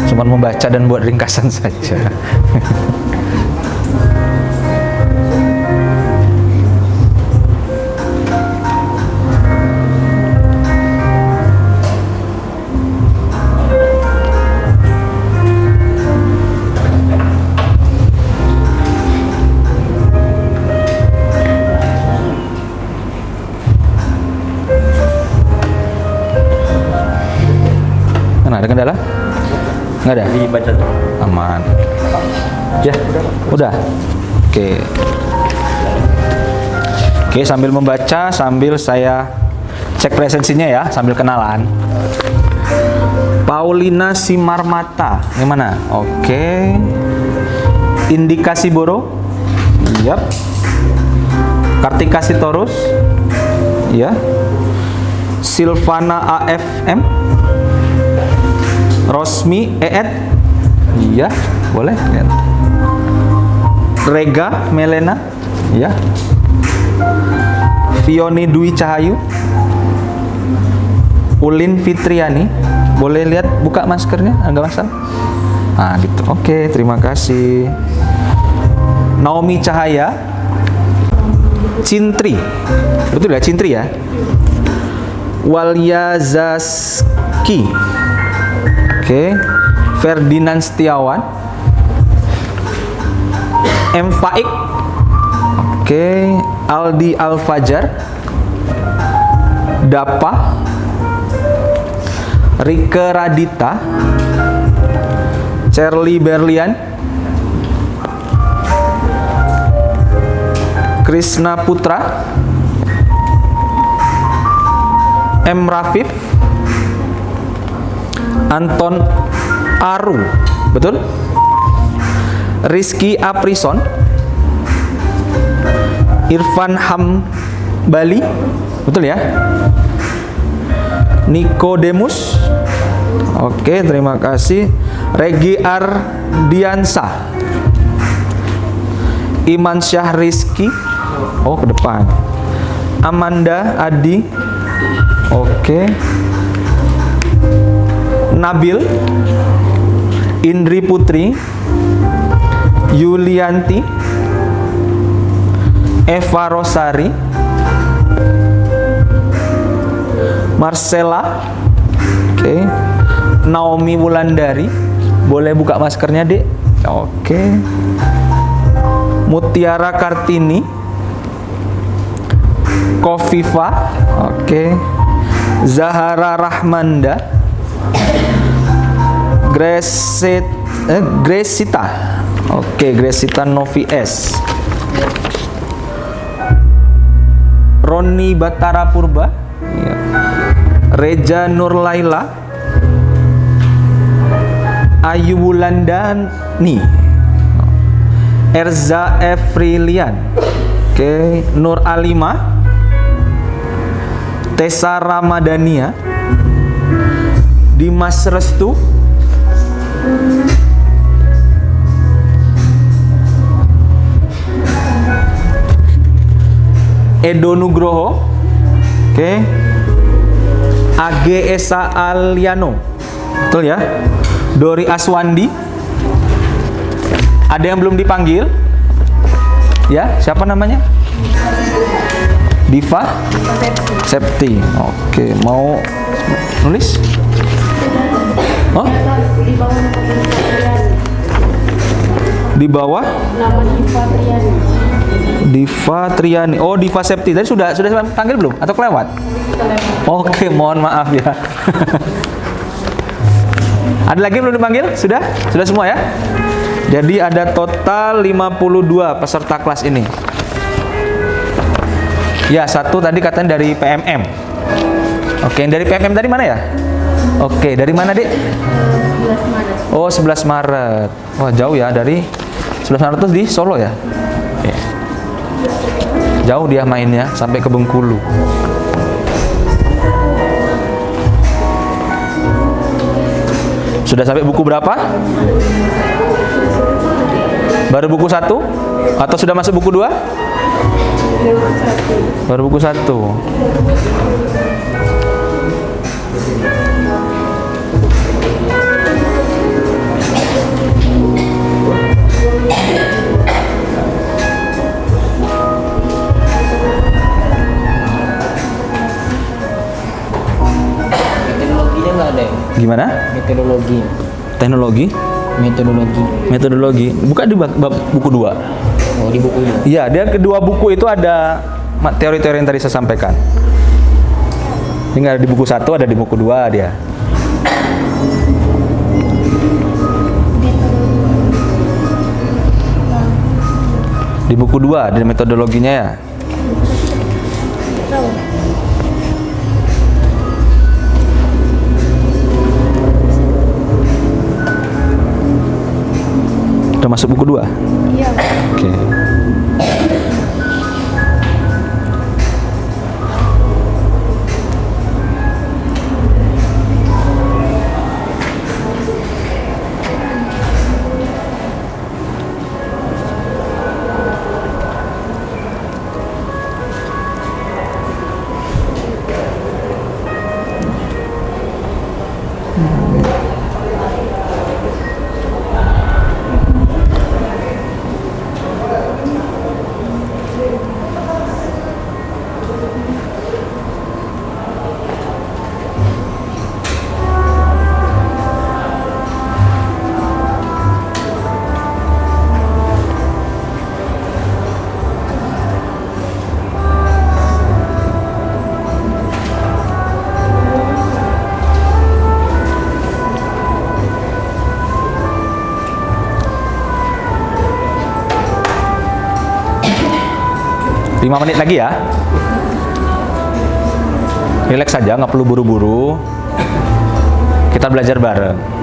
Cuma membaca dan buat ringkasan saja. Ada kendala? Nggak ada?
Dibaca.
Aman. Ya, udah. Oke. Oke, sambil membaca, sambil saya cek presensinya ya, sambil kenalan. Paulina Simarmata, yang mana? Oke. Indikasi Boro? Yap. Kartika Sitorus? Ya. Silvana AFM? Rosmi EED? Iya, boleh. Rega Melena? Iya. Fioni Dwi Cahayu? Ulin Fitriani? Boleh lihat buka maskernya? Enggak masalah? Nah, gitu. Oke, terima kasih. Naomi Cahaya? Cintri? Betul ya, Cintri ya? Walyazaski? Oke, Ferdinand Setiawan, M. Faik, oke, Aldi Alfajar, Dapa, Rike Radita, Charlie Berlian, Krishna Putra, M. Rafif, Anton Aru, betul? Rizky Aprison, Irfan Hambali, betul ya? Nikodemus, oke, terima kasih. Regi Ardiansa, Iman Syah Rizky, oh ke depan. Amanda Adi, oke. Nabil, Indri Putri, Yulianti, Eva Rosari, Marcella, oke. Naomi Wulandari, boleh buka maskernya, Dek? Oke. Mutiara Kartini, Kofifa, oke. Zahara Rahmanda, Gresita, oke, Gresita Novi S. Roni Batara Purba, ya. Reja Nurlaila, Ayu Wulandani, Erza Efrilian, oke, Nur Alima, Tessa Ramadania, Dimas Restu, Edo Nugroho, oke. AG Esa Aliano, betul ya? Dori Aswandi. Ada yang belum dipanggil? Ya, siapa namanya? Diva Septi. Oke, mau nulis? Oh? Di bawah?
Nama Diva Triani.
Diva Triani. Oh, Diva Septi. Tadi sudah panggil belum? Atau kelewat? Oke, mohon maaf ya. Ada lagi belum dipanggil? Sudah? Sudah semua ya? Jadi ada total 52 peserta kelas ini. Ya, satu tadi katanya dari PMM. Oke, yang dari PMM tadi mana ya? Oke, dari mana, Dik?
11 Maret.
Oh, 11 Maret. Wah, jauh ya, dari 11 Maret itu di Solo ya? Oke. Jauh dia mainnya, sampai ke Bengkulu. Sudah sampai buku berapa? Baru buku 1? Atau sudah masuk buku 2? Baru buku 1.
juga ada ya?
Gimana?
Metodologi.
Teknologi,
Metodologi.
metodologi. Buka di bab buku 2.
Oh, di buku ini.
Iya, dia kedua buku itu ada teori-teori yang tadi saya sampaikan. Ini nggak ada di buku 1, ada di buku 2 dia. Di buku 2 ada metodologinya ya.
Tahu.
Udah masuk buku 2?
Iya.
Oke. Lima menit lagi ya. Relax saja, nggak perlu buru-buru. Kita belajar bareng.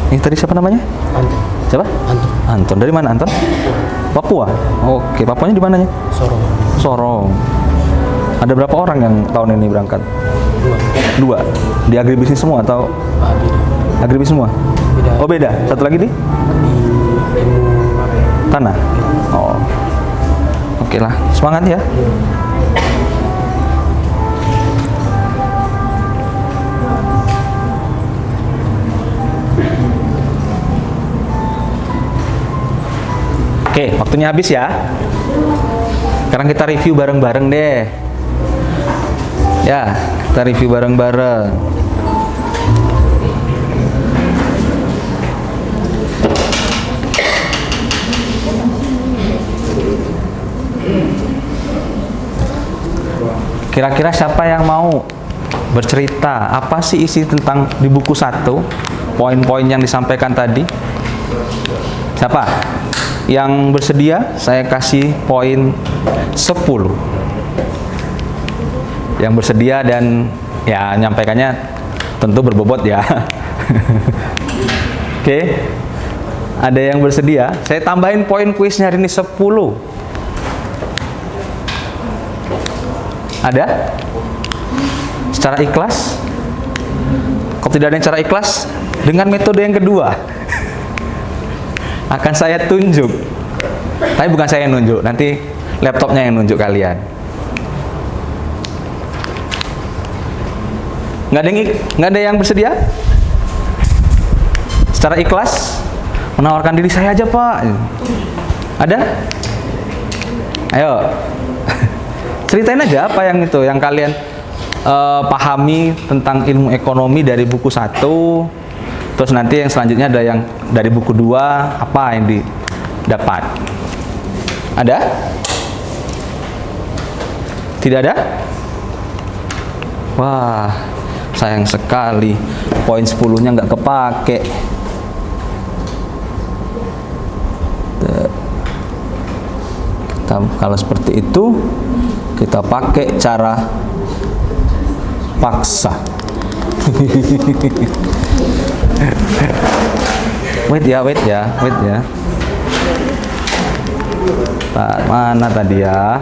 Ini tadi siapa namanya?
Anton.
Siapa?
Anton.
Anton. Dari mana Anton? Papua. Oke, Papuanya di mananya?
Sorong.
Sorong. Ada berapa orang yang tahun ini berangkat? Dua. Di agribisnis semua atau
Beda.
agribisnis semua?
Beda.
Oh beda. Satu lagi di
Ilmu apa ya?
tanah. Oh. Oke lah. Semangat ya. Oke, Oke, waktunya habis ya. Sekarang kita review bareng-bareng deh. Ya, kita review bareng-bareng. Kira-kira siapa yang mau bercerita? Apa sih isi tentang di buku 1? Poin-poin yang disampaikan tadi? Siapa? Yang bersedia? Saya kasih poin 10. Yang bersedia dan ya nyampaikannya tentu berbobot ya. Oke. Ada yang bersedia? Saya tambahin poin kuisnya hari ini 10. Ada? Secara ikhlas? Kalau tidak ada yang secara ikhlas, dengan metode yang kedua akan saya tunjuk. Tapi bukan saya yang nunjuk, nanti laptopnya yang nunjuk kalian. Nggak ada yang bersedia? Secara ikhlas menawarkan diri, saya aja Pak. Ada? Ayo. Ceritain aja apa yang itu, yang kalian pahami tentang ilmu ekonomi dari buku 1. Terus nanti yang selanjutnya ada yang dari buku 2, apa yang didapat. Ada? Tidak ada? Wah, sayang sekali. Poin 10-nya nggak kepake. Kalau seperti itu, kita pakai cara paksa. Wait ya. Mana tadi ya?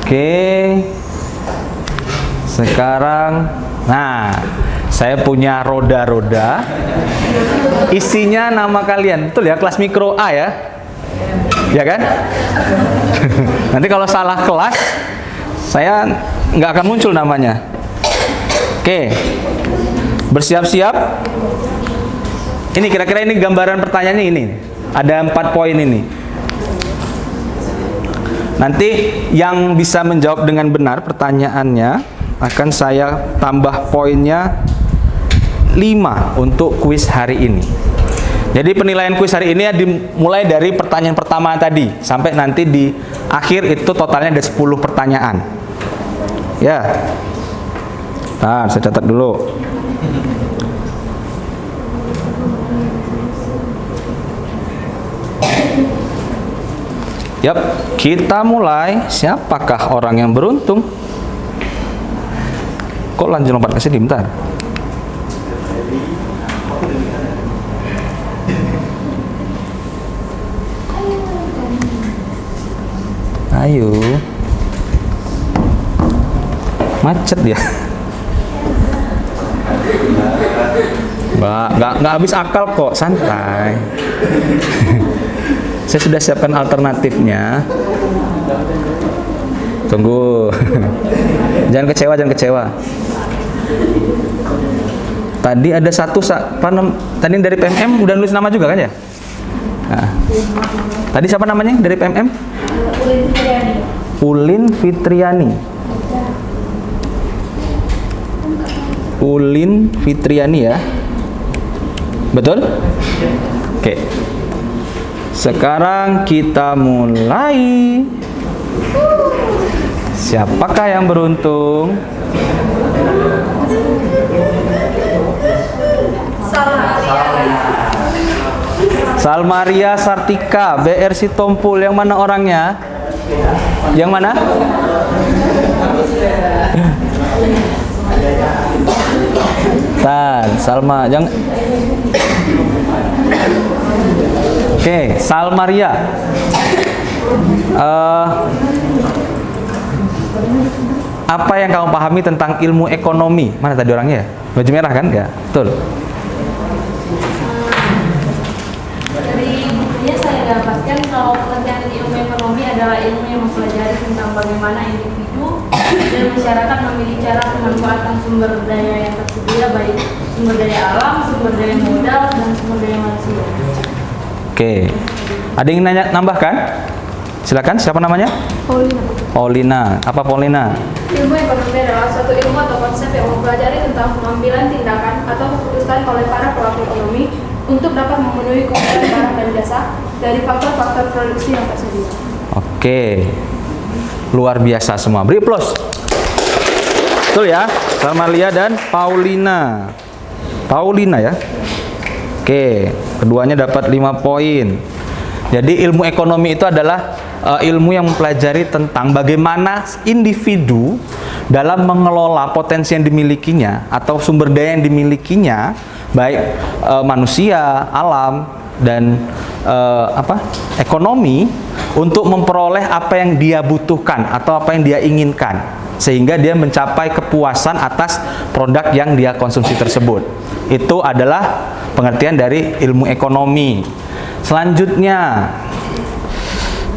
Oke. Sekarang, nah, saya punya roda-roda. Isinya nama kalian, betul ya? Kelas mikro A ya? Ya kan? Nanti kalau salah kelas, saya nggak akan muncul namanya. Oke, bersiap-siap. Ini kira-kira ini gambaran pertanyaannya ini. Ada 4 poin ini. Nanti yang bisa menjawab dengan benar pertanyaannya akan saya tambah poinnya 5 untuk kuis hari ini. Jadi penilaian kuis hari ini dimulai dari pertanyaan pertama tadi sampai nanti di akhir itu totalnya ada 10 pertanyaan. Ya. Nah, saya catat dulu. Yap, kita mulai. Siapakah orang yang beruntung? Kok lanjut lompat ke sini bentar? Ayo. Macet ya. Nggak habis akal kok, santai. Saya sudah siapkan alternatifnya. Tunggu. Jangan kecewa. Tadi ada satu tadi dari PMM udah nulis nama juga kan ya? Nah. Tadi siapa namanya dari PMM? Ulin Fitriani ya. Betul? Oke. Sekarang kita mulai. Siapakah yang beruntung? Salmaria Sartika, BR Sitompul. Yang mana orangnya? Yang mana? Salma, jangan. Oke, Salmaria. Apa yang kamu pahami tentang ilmu ekonomi? Mana tadi orangnya? Baju merah kan? Ya, betul.
Dari bukunya saya dapatkan kalau pengertian ilmu ekonomi adalah ilmu yang mempelajari tentang bagaimana individu dan masyarakat memilih cara pemanfaatan sumber daya yang tersedia, baik sumber daya alam, sumber daya modal, dan sumber daya manusia.
Oke. Ada yang ingin nambahkan? Silakan, siapa namanya?
Paulina.
Paulina. Apa Paulina?
Ilmu ekonomi adalah suatu ilmu atau konsep yang mempelajari tentang pengambilan tindakan atau keputusan oleh para pelaku ekonomi untuk dapat memenuhi kebutuhan barang dan jasa dari faktor-faktor produksi yang tersedia.
Oke. Luar biasa semua. Beri plus. Betul ya? Salmalia dan Paulina. Paulina ya. Oke, keduanya dapat 5 poin. Jadi ilmu ekonomi itu adalah ilmu yang mempelajari tentang bagaimana individu dalam mengelola potensi yang dimilikinya atau sumber daya yang dimilikinya, baik manusia, alam, dan ekonomi, untuk memperoleh apa yang dia butuhkan atau apa yang dia inginkan, sehingga dia mencapai kepuasan atas produk yang dia konsumsi tersebut. Itu adalah pengertian dari ilmu ekonomi. Selanjutnya,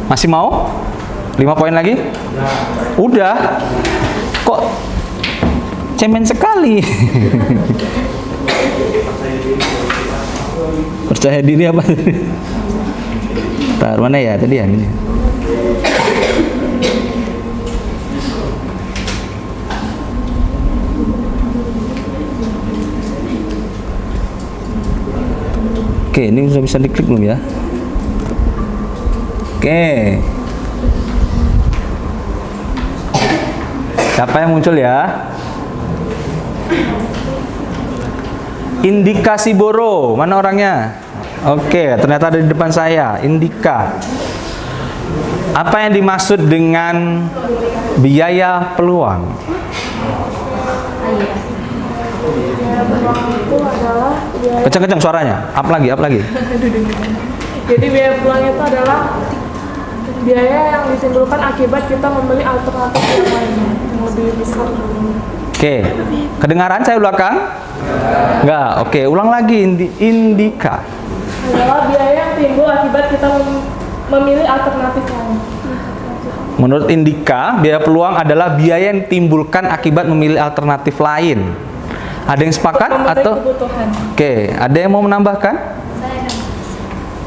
masih mau? 5 poin lagi? Udah? Kok cemen sekali? Percaya diri apa? Bentar, mana ya tadi ya? Ini. Oke, ini sudah bisa diklik belum ya? Oke. Siapa yang muncul ya? Indika Siboro, mana orangnya? Oke, ternyata ada di depan saya. Indika. Apa yang dimaksud dengan biaya peluang?
Itu adalah biaya,
Kenceng-kenceng suaranya. Up lagi, up lagi.
jadi biaya peluang itu adalah biaya yang ditimbulkan akibat kita membeli alternatif yang lain yang lebih besar.
Oke, kedengaran saya belakang? Enggak, oke, ulang lagi. Indika.
Adalah biaya yang timbul akibat kita memilih alternatif lain.
Menurut Indika, biaya peluang adalah biaya yang ditimbulkan akibat memilih alternatif lain. Ada yang sepakat
Memenuhi
atau?
kebutuhan.
Oke, ada yang mau menambahkan?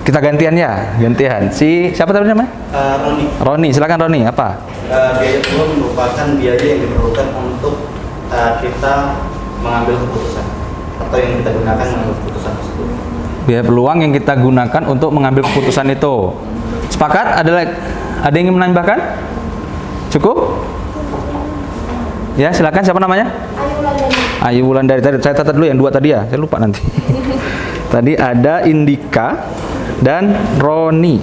Kita gantian ya, gantian. Siapa tadi namanya?
Roni.
Roni, silakan Roni. Apa?
Biaya peluang merupakan biaya yang diperlukan untuk kita mengambil keputusan atau yang kita gunakan mengambil keputusan tersebut.
Biaya peluang yang kita gunakan untuk mengambil keputusan itu. Sepakat? Ada yang ingin menambahkan? Cukup? Ya, silakan. Siapa namanya? Ayu Wulandari. Tadi saya catat dulu yang 2 tadi ya. Saya lupa nanti. Tadi ada Indika dan Roni.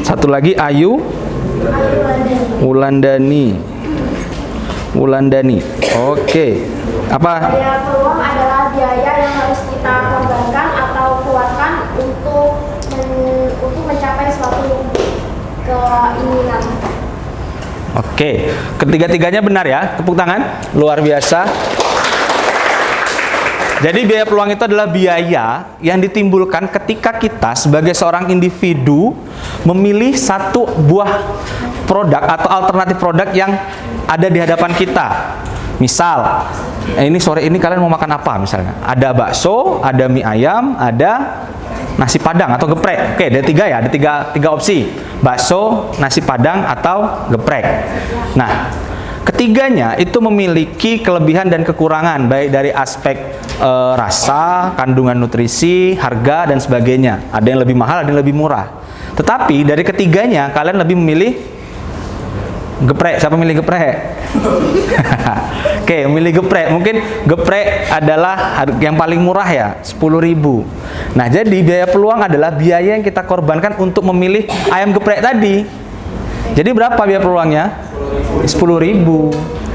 Satu lagi Ayu Wulandani. Oke. Apa?
Biaya peluang adalah biaya yang harus kita korbankan atau keluarkan untuk mencapai suatu keinginan.
Oke, ketiga-tiganya benar ya. Tepuk tangan. Luar biasa. Jadi biaya peluang itu adalah biaya yang ditimbulkan ketika kita sebagai seorang individu memilih satu buah produk atau alternatif produk yang ada di hadapan kita. Misal, ini sore ini kalian mau makan apa misalnya? Ada bakso, ada mie ayam, ada nasi padang atau geprek. Oke, ada 3 ya, ada tiga opsi. Bakso, nasi padang, atau geprek. Nah, ketiganya itu memiliki kelebihan dan kekurangan, baik dari aspek rasa, kandungan nutrisi, harga, dan sebagainya. Ada yang lebih mahal, ada yang lebih murah. Tetapi dari ketiganya kalian lebih memilih geprek. Siapa milih geprek? Oke, milih geprek. Mungkin geprek adalah yang paling murah ya, 10.000. Nah, jadi biaya peluang adalah biaya yang kita korbankan untuk memilih ayam geprek tadi. Jadi berapa biaya peluangnya? 10.000.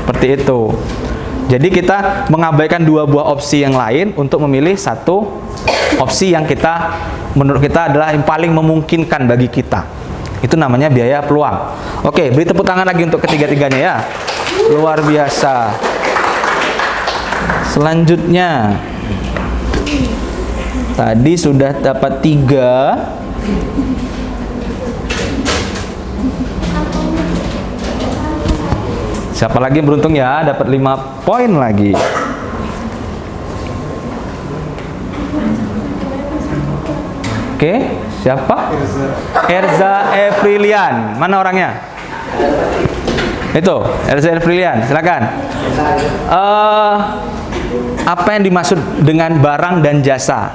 Seperti itu. Jadi kita mengabaikan 2 buah opsi yang lain untuk memilih satu opsi yang menurut kita adalah yang paling memungkinkan bagi kita. Itu namanya biaya peluang. Oke, beri tepuk tangan lagi untuk ketiga-tiganya ya. Luar biasa. Selanjutnya, tadi sudah dapat 3. Siapa lagi yang beruntung ya? Dapat 5 poin lagi. Oke, siapa? Erza Efrilian. Mana orangnya? Itu, Erza Efrilian. Silakan. Apa yang dimaksud dengan barang dan jasa?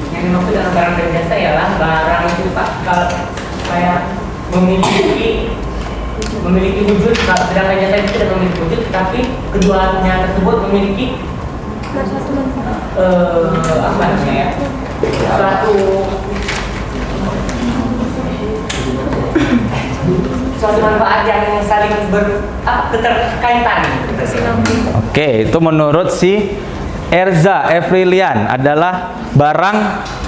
Yang dimaksud dengan barang dan jasa ialah barang itu Pak, kalau kayak memiliki wujud, sedangkan jasa itu tidak memiliki wujud, tapi keduanya tersebut memiliki apa namanya ya, suatu manfaat yang saling keterkaitan.
Oke, itu menurut si Erza Efrilian adalah barang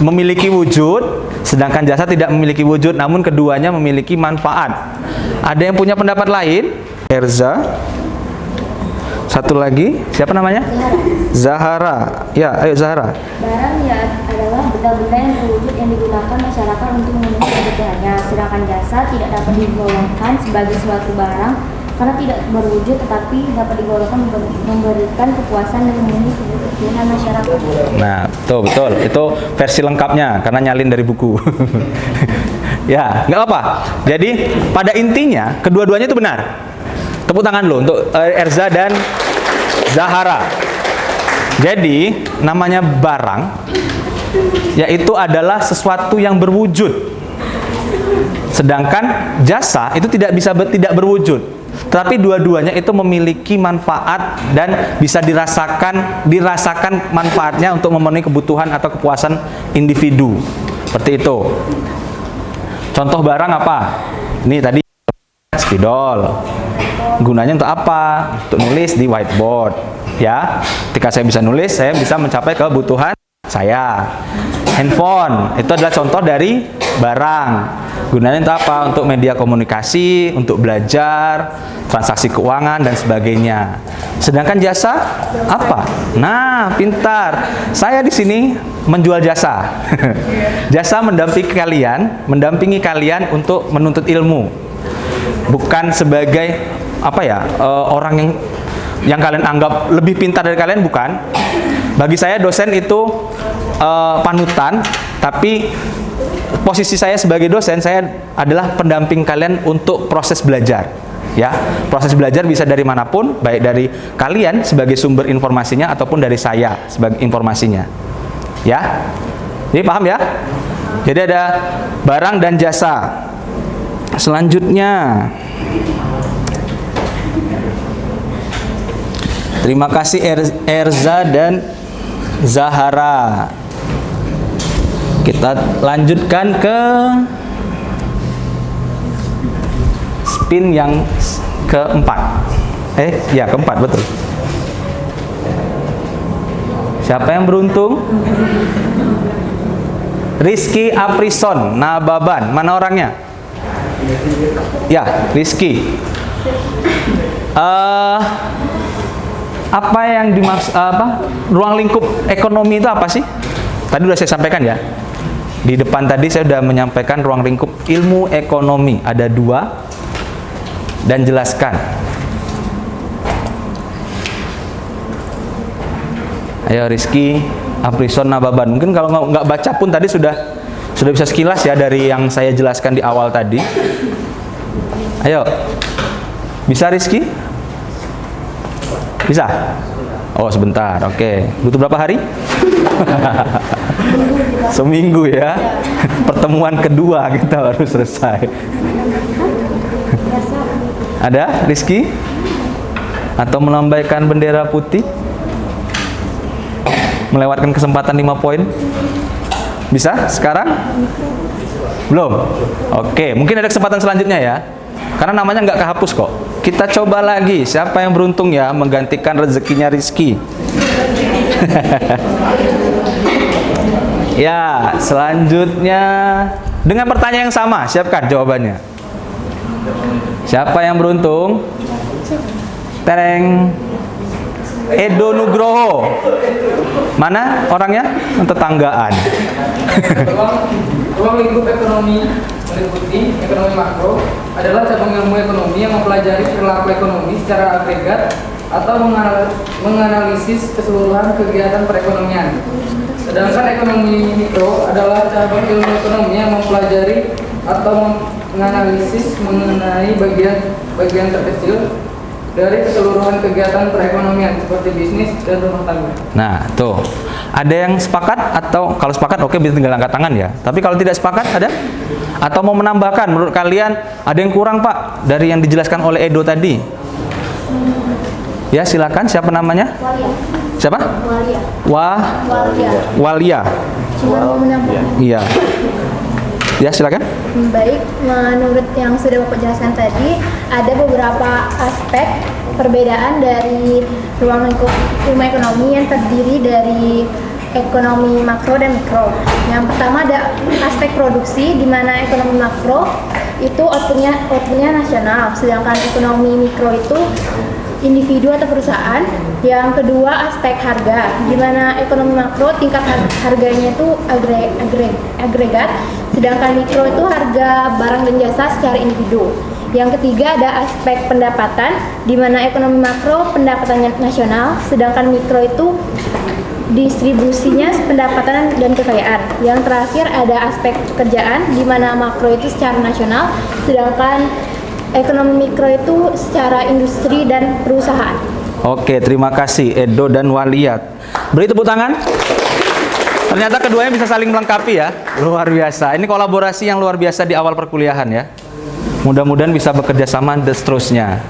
memiliki wujud, sedangkan jasa tidak memiliki wujud, namun keduanya memiliki manfaat. Ada yang punya pendapat lain? Erza. Satu lagi, siapa namanya? Zahara. Ya, ayo Zahara.
Barang ya adalah benda-benda yang berwujud yang digunakan masyarakat untuk memenuhi kebutuhannya, sedangkan jasa tidak dapat digolongkan sebagai suatu barang karena tidak berwujud, tetapi dapat digolongkan memberikan kepuasan dan memenuhi kebutuhan masyarakat.
Nah, betul. Itu versi lengkapnya karena nyalin dari buku. Ya, nggak apa. Jadi pada intinya kedua-duanya itu benar. Tepuk tangan dulu untuk Erza dan Zahara. Jadi namanya barang yaitu adalah sesuatu yang berwujud. Sedangkan jasa itu tidak berwujud. Tapi dua-duanya itu memiliki manfaat dan bisa dirasakan manfaatnya untuk memenuhi kebutuhan atau kepuasan individu. Seperti itu. Contoh barang apa? Ini tadi spidol. Gunanya untuk apa? Untuk nulis di whiteboard. Ya, ketika saya bisa nulis, saya bisa mencapai kebutuhan saya. Handphone itu adalah contoh dari barang. Gunanya untuk apa? Untuk media komunikasi, untuk belajar, transaksi keuangan dan sebagainya. Sedangkan jasa apa? Nah, pintar. Saya di sini menjual jasa. Jasa mendampingi kalian untuk menuntut ilmu. Bukan sebagai orang yang kalian anggap lebih pintar dari kalian, bukan. Bagi saya dosen itu panutan, tapi posisi saya sebagai dosen, saya adalah pendamping kalian untuk proses belajar. Ya, proses belajar bisa dari manapun, baik dari kalian sebagai sumber informasinya ataupun dari saya sebagai informasinya. Ya, jadi paham ya? Jadi ada barang dan jasa. Selanjutnya, terima kasih Erza dan Zahara. Kita lanjutkan ke spin yang keempat. Keempat, betul. Siapa yang beruntung? Rizky Aprison Nababan. Mana orangnya? Ya, Rizky. Apa yang dimaksud ruang lingkup ekonomi itu apa sih? Tadi sudah saya sampaikan ya. Di depan tadi saya sudah menyampaikan ruang lingkup ilmu ekonomi. Ada 2 dan jelaskan. Ayo Rizky Aprison Nababan. Mungkin kalau nggak baca pun tadi sudah bisa sekilas ya dari yang saya jelaskan di awal tadi. Ayo. Bisa Rizky? Bisa? Oh sebentar, oke. Butuh berapa hari? Seminggu ya. Pertemuan kedua kita baru selesai. Ada Rizky? Atau melambaikan bendera putih? Melewatkan kesempatan 5 poin? Bisa sekarang? Belum? Oke, mungkin ada kesempatan selanjutnya ya. Karena namanya nggak kehapus kok. Kita coba lagi. Siapa yang beruntung ya menggantikan rezekinya Rizky? Ya, selanjutnya dengan pertanyaan yang sama. Siapkan jawabannya. Siapa yang beruntung? Tereng. Edo Nugroho. Mana orangnya? Tetanggaan.
Ruang lingkup ekonomi
meliputi ekonomi makro adalah cabang ilmu ekonomi yang mempelajari perilaku ekonomi secara agregat atau menganalisis keseluruhan kegiatan perekonomian. Sedangkan ekonomi mikro adalah cabang ilmu ekonomi yang mempelajari atau menganalisis mengenai bagian terkecil dari keseluruhan kegiatan perekonomian seperti bisnis dan rumah tangga.
Nah, tuh. Ada yang sepakat atau kalau sepakat oke bisa tinggal angkat tangan ya. Tapi kalau tidak sepakat ada? Atau mau menambahkan menurut kalian ada yang kurang Pak dari yang dijelaskan oleh Edo tadi? Ya, silakan. Siapa namanya?
Walia.
Siapa?
Walia.
Walia.
Walia. Cuma mau menambahkan.
Iya. Ya, silakan.
Baik, menurut yang sudah Bapak jelaskan tadi, ada beberapa aspek perbedaan dari ruang lingkup ilmu ekonomi yang terdiri dari ekonomi makro dan mikro. Yang pertama ada aspek produksi, di mana ekonomi makro itu outputnya nasional, sedangkan ekonomi mikro itu individu atau perusahaan. Yang kedua aspek harga, di mana ekonomi makro tingkat harganya itu agregat, sedangkan mikro itu harga barang dan jasa secara individu. Yang ketiga ada aspek pendapatan, di mana ekonomi makro pendapatannya nasional, sedangkan mikro itu distribusinya pendapatan dan kekayaan. Yang terakhir ada aspek pekerjaan, di mana makro itu secara nasional, sedangkan ekonomi mikro itu secara industri dan perusahaan.
Oke, terima kasih Edo dan Waliat. Beri tepuk tangan. Ternyata keduanya bisa saling melengkapi ya. Luar biasa. Ini kolaborasi yang luar biasa di awal perkuliahan ya. Mudah-mudahan bisa bekerja sama dan seterusnya.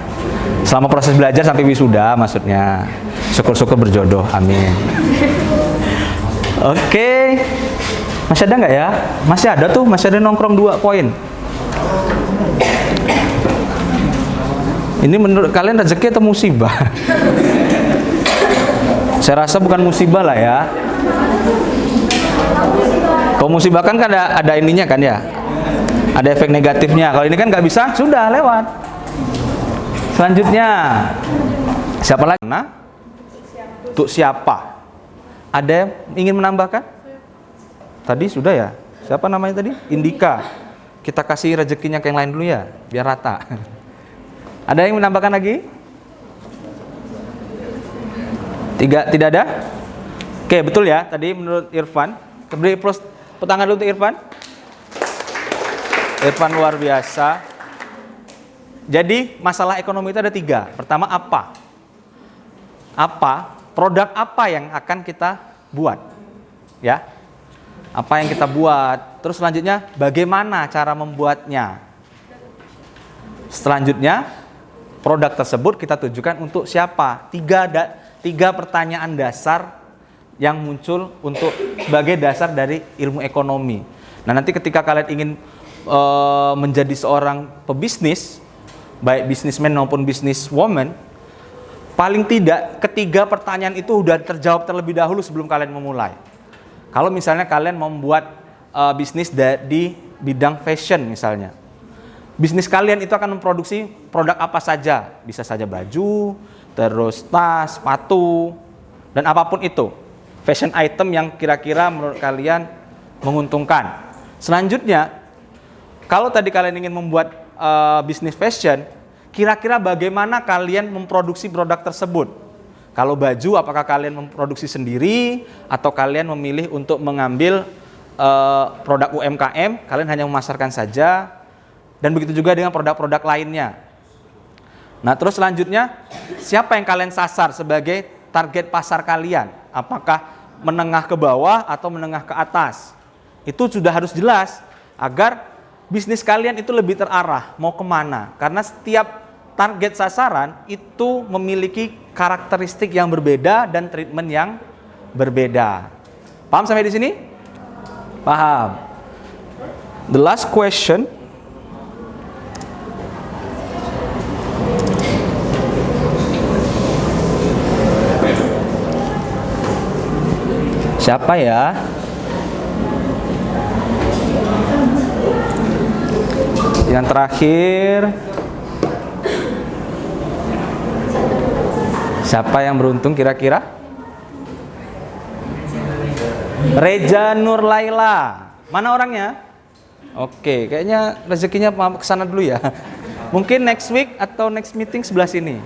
Selama proses belajar sampai wisuda maksudnya. Syukur-syukur berjodoh. Amin. Oke. Masih ada nggak ya? Masih ada tuh. Masih ada nongkrong 2 poin. Ini menurut kalian rezeki atau musibah? Saya rasa bukan musibah lah ya. Kalau musibah kan ada ininya kan ya, ada efek negatifnya. Kalau ini kan nggak bisa, sudah lewat. Selanjutnya, siapa lagi? Nah, untuk siapa? Ada yang ingin menambahkan? Tadi sudah ya. Siapa namanya tadi? Indika. Kita kasih rezekinya ke yang lain dulu ya, biar rata. Ada yang menambahkan lagi? Tidak ada? Oke, betul ya. Tadi menurut Irfan. Beri tangan dulu untuk Irfan. Irfan luar biasa. Jadi masalah ekonomi itu ada 3. Pertama apa? Produk apa yang akan kita buat? Ya. Apa yang kita buat? Terus selanjutnya bagaimana cara membuatnya? Selanjutnya produk tersebut kita tujukan untuk siapa? 3 pertanyaan dasar yang muncul untuk sebagai dasar dari ilmu ekonomi. Nah, nanti ketika kalian ingin menjadi seorang pebisnis, baik bisnisman maupun bisniswoman, paling tidak ketiga pertanyaan itu sudah terjawab terlebih dahulu sebelum kalian memulai. Kalau misalnya kalian membuat bisnis di bidang fashion misalnya, bisnis kalian itu akan memproduksi produk apa saja, bisa saja baju, terus tas, sepatu, dan apapun itu. Fashion item yang kira-kira menurut kalian menguntungkan. Selanjutnya, kalau tadi kalian ingin membuat bisnis fashion, kira-kira bagaimana kalian memproduksi produk tersebut? Kalau baju, apakah kalian memproduksi sendiri atau kalian memilih untuk mengambil produk UMKM, kalian hanya memasarkan saja, dan begitu juga dengan produk-produk lainnya. Nah, terus selanjutnya, siapa yang kalian sasar sebagai target pasar kalian? Apakah menengah ke bawah atau menengah ke atas? Itu sudah harus jelas agar bisnis kalian itu lebih terarah mau kemana. Karena setiap target sasaran itu memiliki karakteristik yang berbeda dan treatment yang berbeda. Paham sampai di sini? Paham. The last question. Siapa ya? Yang terakhir. Siapa yang beruntung kira-kira? Reja Nur Laila. Mana orangnya? Oke, kayaknya rezekinya ke sana dulu ya. Mungkin next week atau next meeting sebelah sini.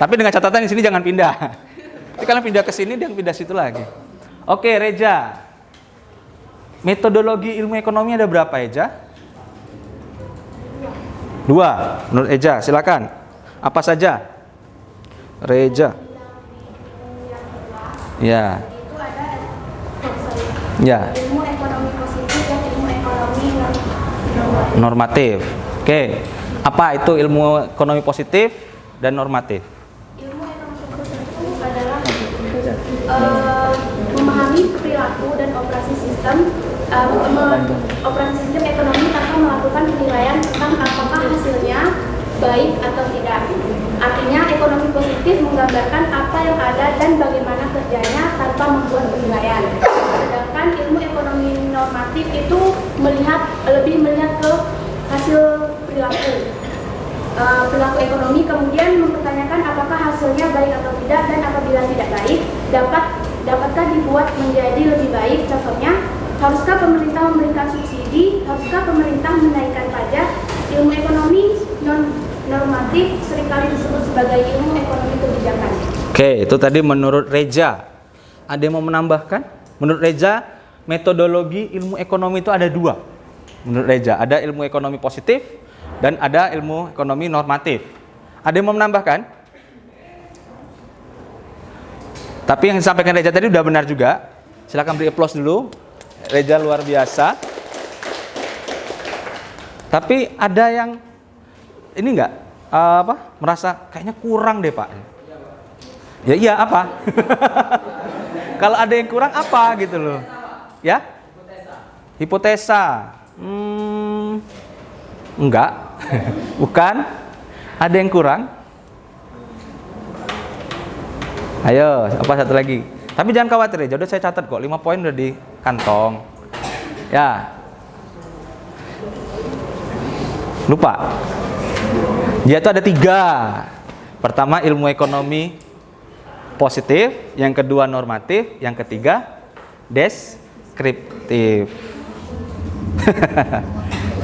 Tapi dengan catatan di sini jangan pindah. Nanti kalian pindah ke sini, dia pindah situ lagi. Oke, Reja. Metodologi ilmu ekonomi ada berapa, Eja? 2. Menurut Eja, silakan. Apa saja? Reja. Ya. Ya.
Ilmu ekonomi positif dan ilmu ekonomi
Normatif. Oke. Apa itu ilmu ekonomi positif dan normatif?
Ilmu ekonomi positif itu adalah memahami perilaku dan operasi sistem ekonomi tanpa melakukan penilaian tentang apakah hasilnya baik atau tidak. Artinya ekonomi positif menggambarkan apa yang ada dan bagaimana kerjanya tanpa membuat penilaian. Sedangkan ilmu ekonomi normatif itu lebih melihat ke hasil perilaku ekonomi, kemudian mempertanyakan apakah hasilnya baik atau tidak, dan apabila tidak baik, dapatkah dibuat menjadi lebih baik. Contohnya, haruskah pemerintah memberikan subsidi, haruskah pemerintah menaikkan pajak. Ilmu ekonomi normatif seringkali disebut sebagai ilmu ekonomi kebijakan.
Oke, itu tadi menurut Reja. Ada yang mau menambahkan? Menurut Reja, metodologi ilmu ekonomi itu ada 2. Menurut Reja, ada ilmu ekonomi positif dan ada ilmu ekonomi normatif. Ada yang mau menambahkan? Tapi yang disampaikan Reja tadi udah benar juga. Silakan beri applause dulu. Reja luar biasa. Tapi ada yang ini enggak merasa kayaknya kurang deh, Pak. Ya iya, apa? Kalau ada yang kurang apa gitu loh. Ya? Hipotesa. Enggak. Bukan. Ada yang kurang? Ayo, apa satu lagi? Tapi jangan khawatir ya, udah saya catat kok, 5 poin udah di kantong. Ya. Lupa. Dia itu ada 3. Pertama ilmu ekonomi positif, yang kedua normatif, yang ketiga deskriptif.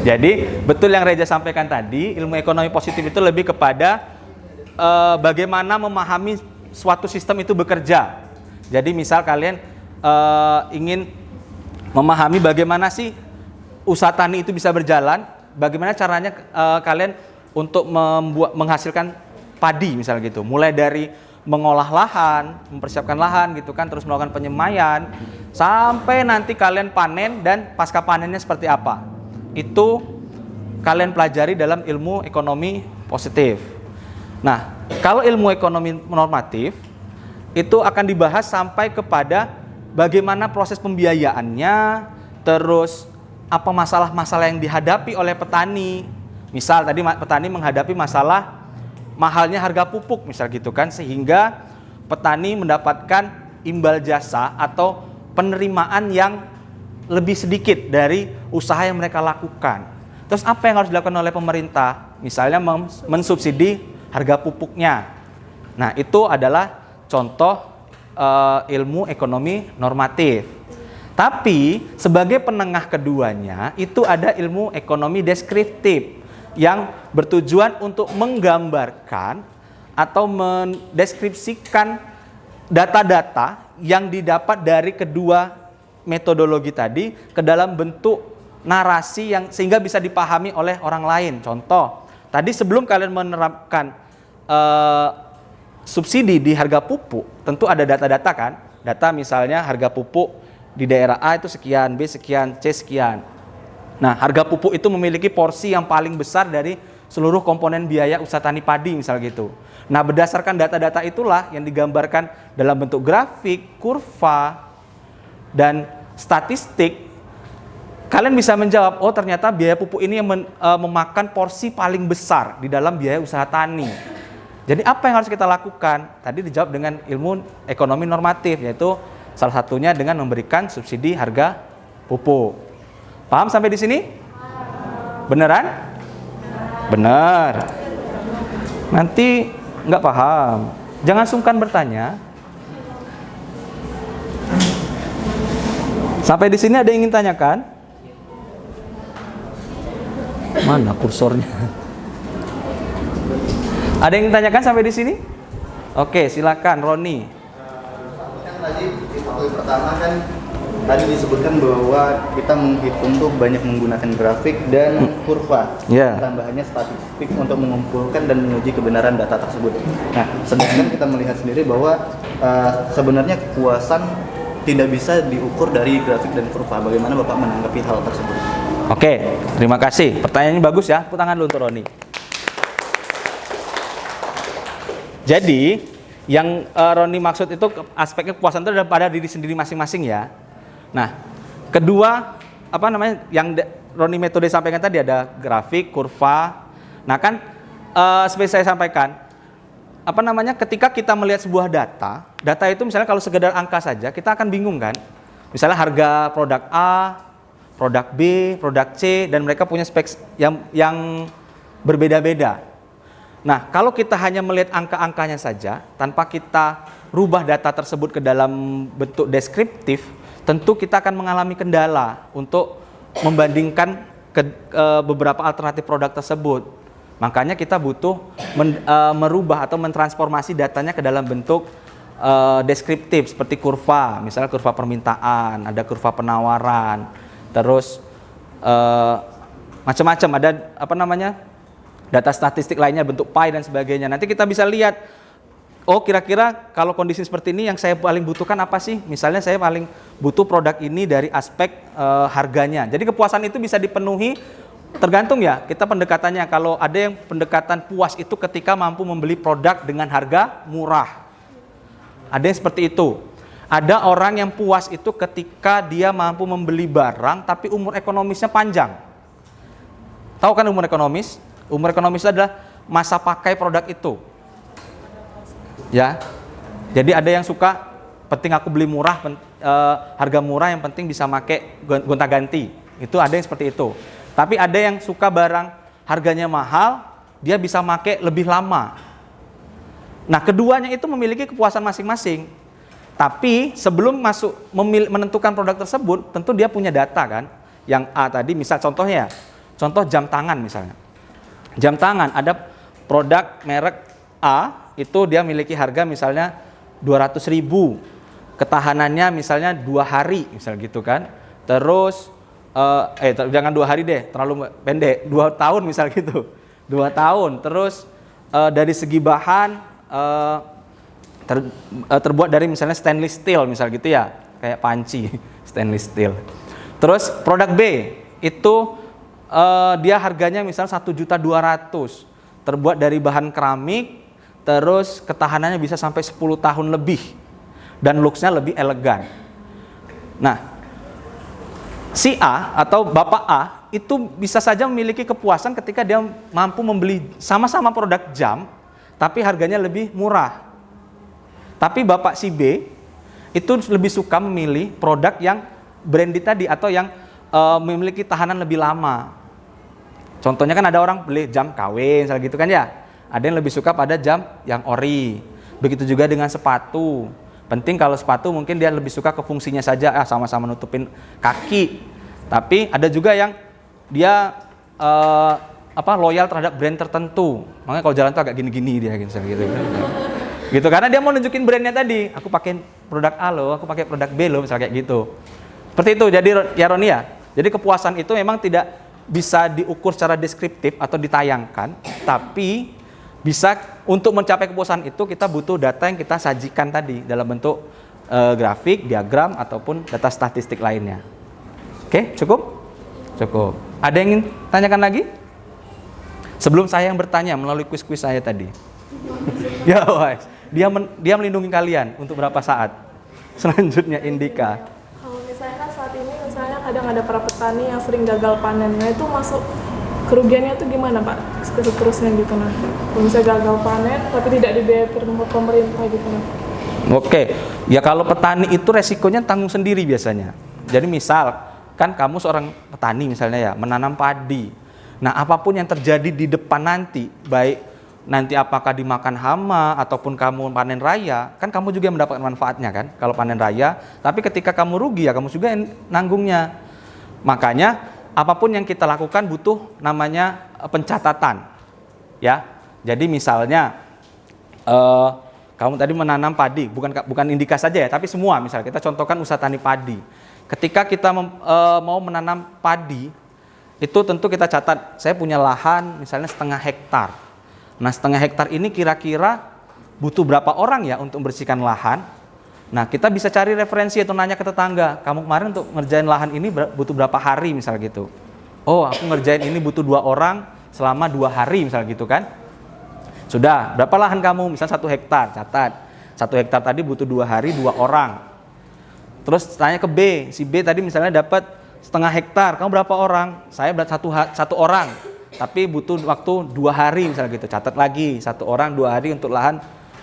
Jadi betul yang Reja sampaikan tadi, ilmu ekonomi positif itu lebih kepada bagaimana memahami suatu sistem itu bekerja. Jadi misal kalian ingin memahami bagaimana sih usaha tani itu bisa berjalan, bagaimana caranya kalian untuk menghasilkan padi misalnya gitu. Mulai dari mengolah lahan, mempersiapkan lahan gitu kan, terus melakukan penyemaian, sampai nanti kalian panen dan pasca panennya seperti apa. Itu kalian pelajari dalam ilmu ekonomi positif. Nah, kalau ilmu ekonomi normatif itu akan dibahas sampai kepada bagaimana proses pembiayaannya, terus apa masalah-masalah yang dihadapi oleh petani. Misal tadi petani menghadapi masalah mahalnya harga pupuk misal gitu kan, sehingga petani mendapatkan imbal jasa atau penerimaan yang lebih sedikit dari usaha yang mereka lakukan. Terus apa yang harus dilakukan oleh pemerintah? Misalnya mensubsidi harga pupuknya. Nah, itu adalah contoh ilmu ekonomi normatif. Tapi sebagai penengah keduanya itu ada ilmu ekonomi deskriptif yang bertujuan untuk menggambarkan atau mendeskripsikan data-data yang didapat dari kedua metodologi tadi ke dalam bentuk narasi yang sehingga bisa dipahami oleh orang lain. Contoh, tadi sebelum kalian menerapkan subsidi di harga pupuk, tentu ada data-data kan? Data misalnya harga pupuk di daerah A itu sekian, B sekian, C sekian. Nah, harga pupuk itu memiliki porsi yang paling besar dari seluruh komponen biaya usaha tani padi misal gitu. Nah, berdasarkan data-data itulah yang digambarkan dalam bentuk grafik, kurva, dan statistik, kalian bisa menjawab, oh ternyata biaya pupuk ini yang memakan porsi paling besar di dalam biaya usaha tani. Jadi apa yang harus kita lakukan? Tadi dijawab dengan ilmu ekonomi normatif, yaitu salah satunya dengan memberikan subsidi harga pupuk. Paham sampai di sini? Beneran? Bener. Nanti nggak paham, jangan sungkan bertanya. Sampai di sini ada yang ingin tanyakan? Mana kursornya? Ada yang ditanyakan sampai di sini? Oke, silakan Roni.
Kan tadi di faktor pertama kan tadi disebutkan bahwa kita menghitung tuh banyak menggunakan grafik dan kurva.
Ya.
Tambahannya statistik untuk mengumpulkan dan menguji kebenaran data tersebut. Nah, sedangkan kita melihat sendiri bahwa sebenarnya kepuasan tidak bisa diukur dari grafik dan kurva. Bagaimana Bapak menanggapi hal tersebut?
Oke, terima kasih. Pertanyaannya bagus ya. Tepuk tangan dulu untuk Roni. Jadi, yang Roni maksud itu aspek kepuasan itu adalah pada diri sendiri masing-masing ya. Nah, kedua yang Roni metode sampaikan tadi ada grafik, kurva. Nah kan seperti saya sampaikan, ketika kita melihat sebuah data itu misalnya kalau sekedar angka saja kita akan bingung kan. Misalnya harga produk A, produk B, produk C, dan mereka punya spek yang berbeda-beda. Nah, kalau kita hanya melihat angka-angkanya saja tanpa kita rubah data tersebut ke dalam bentuk deskriptif, tentu kita akan mengalami kendala untuk membandingkan beberapa alternatif produk tersebut. Makanya kita butuh merubah atau mentransformasi datanya ke dalam bentuk deskriptif seperti kurva, misalnya kurva permintaan, ada kurva penawaran, terus macam-macam, ada data statistik lainnya bentuk pie dan sebagainya. Nanti kita bisa lihat, oh kira-kira kalau kondisi seperti ini yang saya paling butuhkan apa sih? Misalnya saya paling butuh produk ini dari aspek harganya. Jadi kepuasan itu bisa dipenuhi tergantung ya kita pendekatannya. Kalau ada yang pendekatan puas itu ketika mampu membeli produk dengan harga murah. Ada yang seperti itu. Ada orang yang puas itu ketika dia mampu membeli barang tapi umur ekonomisnya panjang. Tahu kan umur ekonomis? Umur ekonomis adalah masa pakai produk itu. Ya, jadi ada yang suka penting aku beli murah, harga murah yang penting bisa make gonta-ganti. Itu ada yang seperti itu. Tapi ada yang suka barang harganya mahal, dia bisa make lebih lama. Nah, keduanya itu memiliki kepuasan masing-masing. Tapi sebelum menentukan produk tersebut, tentu dia punya data kan. Yang A tadi, misal contohnya, contoh jam tangan misalnya. Jam tangan ada produk merek A, itu dia memiliki harga misalnya 200.000, ketahanannya misalnya 2 hari misal gitu kan. Terus jangan 2 hari deh, terlalu pendek, 2 tahun misal gitu, 2 tahun. Terus dari segi bahan terbuat dari misalnya stainless steel misal gitu ya, kayak panci stainless steel. Terus produk B itu dia harganya misalnya 1.200.000, terbuat dari bahan keramik. Terus ketahanannya bisa sampai 10 tahun lebih dan looks-nya lebih elegan. Nah, si A atau Bapak A itu bisa saja memiliki kepuasan ketika dia mampu membeli sama-sama produk jam tapi harganya lebih murah. Tapi Bapak si B itu lebih suka memilih produk yang branded tadi atau yang memiliki tahanan lebih lama. Contohnya kan ada orang beli jam KW misalnya gitu kan ya. Ada yang lebih suka pada jam yang ori. Begitu juga dengan sepatu. Penting kalau sepatu mungkin dia lebih suka ke fungsinya saja, sama-sama nutupin kaki. Tapi ada juga yang dia loyal terhadap brand tertentu. Makanya kalau jalan tuh agak gini-gini dia gitu. Gitu karena dia mau nunjukin brandnya tadi. Aku pakai produk A loh, aku pakai produk B loh, misalnya kayak gitu. Seperti itu. Jadi ya Roni ya. Jadi kepuasan itu memang tidak bisa diukur secara deskriptif atau ditayangkan, tapi bisa untuk mencapai kepuasan itu kita butuh data yang kita sajikan tadi dalam bentuk grafik, diagram, ataupun data statistik lainnya. Oke, cukup? Cukup. Ada yang ingin tanyakan lagi? Sebelum saya yang bertanya melalui kuis-kuis saya tadi. Ya, wise. Dia melindungi kalian untuk berapa saat? Selanjutnya Indika.
Kalau misalnya kan saat ini misalnya kadang ada para petani yang sering gagal panen, nah itu masuk kerugiannya itu gimana Pak? Seterusnya gitu nah. Kalau misalnya gagal panen tapi tidak dibiayai pemerintah gitu nah.
Oke, ya kalau petani itu resikonya tanggung sendiri biasanya. Jadi misal kan kamu seorang petani misalnya ya, menanam padi. Nah, apapun yang terjadi di depan nanti, baik nanti apakah dimakan hama ataupun kamu panen raya, kan kamu juga mendapatkan manfaatnya kan kalau panen raya. Tapi ketika kamu rugi ya kamu juga yang nanggungnya. Makanya apapun yang kita lakukan butuh namanya pencatatan, ya. Jadi misalnya kamu tadi menanam padi, bukan Indika saja ya, tapi semua. Misalnya kita contohkan usaha tani padi. Ketika kita mau menanam padi, itu tentu kita catat, saya punya lahan misalnya 0,5 hektar. Nah, 0,5 hektar ini kira-kira butuh berapa orang ya untuk membersihkan lahan. Nah, kita bisa cari referensi atau nanya ke tetangga, kamu kemarin untuk ngerjain lahan ini butuh berapa hari misalnya gitu. Oh, aku ngerjain ini butuh 2 orang selama 2 hari misalnya gitu kan. Sudah, berapa lahan kamu? Misal 1 hektar, catat. 1 hektar tadi butuh 2 hari, 2 orang. Terus tanya ke B, si B tadi misalnya dapat 0,5 hektar, kamu berapa orang? Saya berat 1 orang, tapi butuh waktu 2 hari misalnya gitu. Catat lagi, 1 orang 2 hari untuk lahan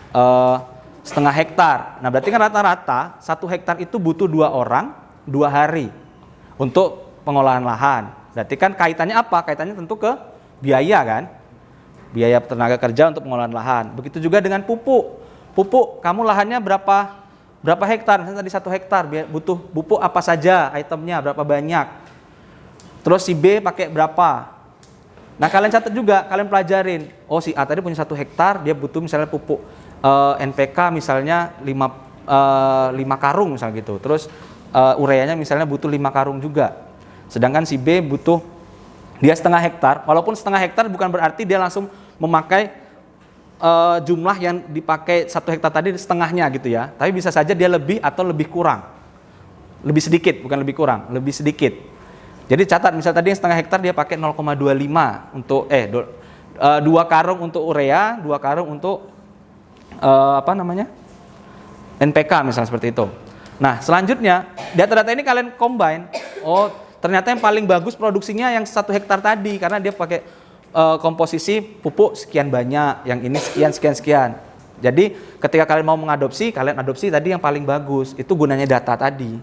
0,5 hektar. Nah, berarti kan rata-rata 1 hektar itu butuh 2 orang 2 hari untuk pengolahan lahan. Berarti kan kaitannya apa? Kaitannya tentu ke biaya kan? Biaya tenaga kerja untuk pengolahan lahan. Begitu juga dengan pupuk. Pupuk, kamu lahannya berapa hektar? Misalnya tadi 1 hektar, butuh pupuk apa saja itemnya, berapa banyak. Terus si B pakai berapa. Nah, kalian catat juga, kalian pelajarin. Oh, si A tadi punya 1 hektar, dia butuh misalnya pupuk NPK misalnya 5 karung misalnya gitu. Terus ureanya misalnya butuh 5 karung juga. Sedangkan si B butuh, dia 0,5 hektar. Walaupun 0,5 hektar bukan berarti dia langsung memakai jumlah yang dipakai 1 hektar tadi setengahnya gitu ya. Tapi bisa saja dia lebih atau lebih kurang. Lebih sedikit, bukan lebih kurang, lebih sedikit. Jadi catat, misal tadi yang 0,5 hektar dia pakai 0,25 untuk 2 karung untuk urea, 2 karung untuk NPK misalnya seperti itu. Nah, selanjutnya data-data ini kalian combine. Oh, ternyata yang paling bagus produksinya yang 1 hektar tadi karena dia pakai komposisi pupuk sekian banyak, yang ini sekian. Jadi ketika kalian mau mengadopsi, kalian adopsi tadi yang paling bagus. Itu gunanya data tadi.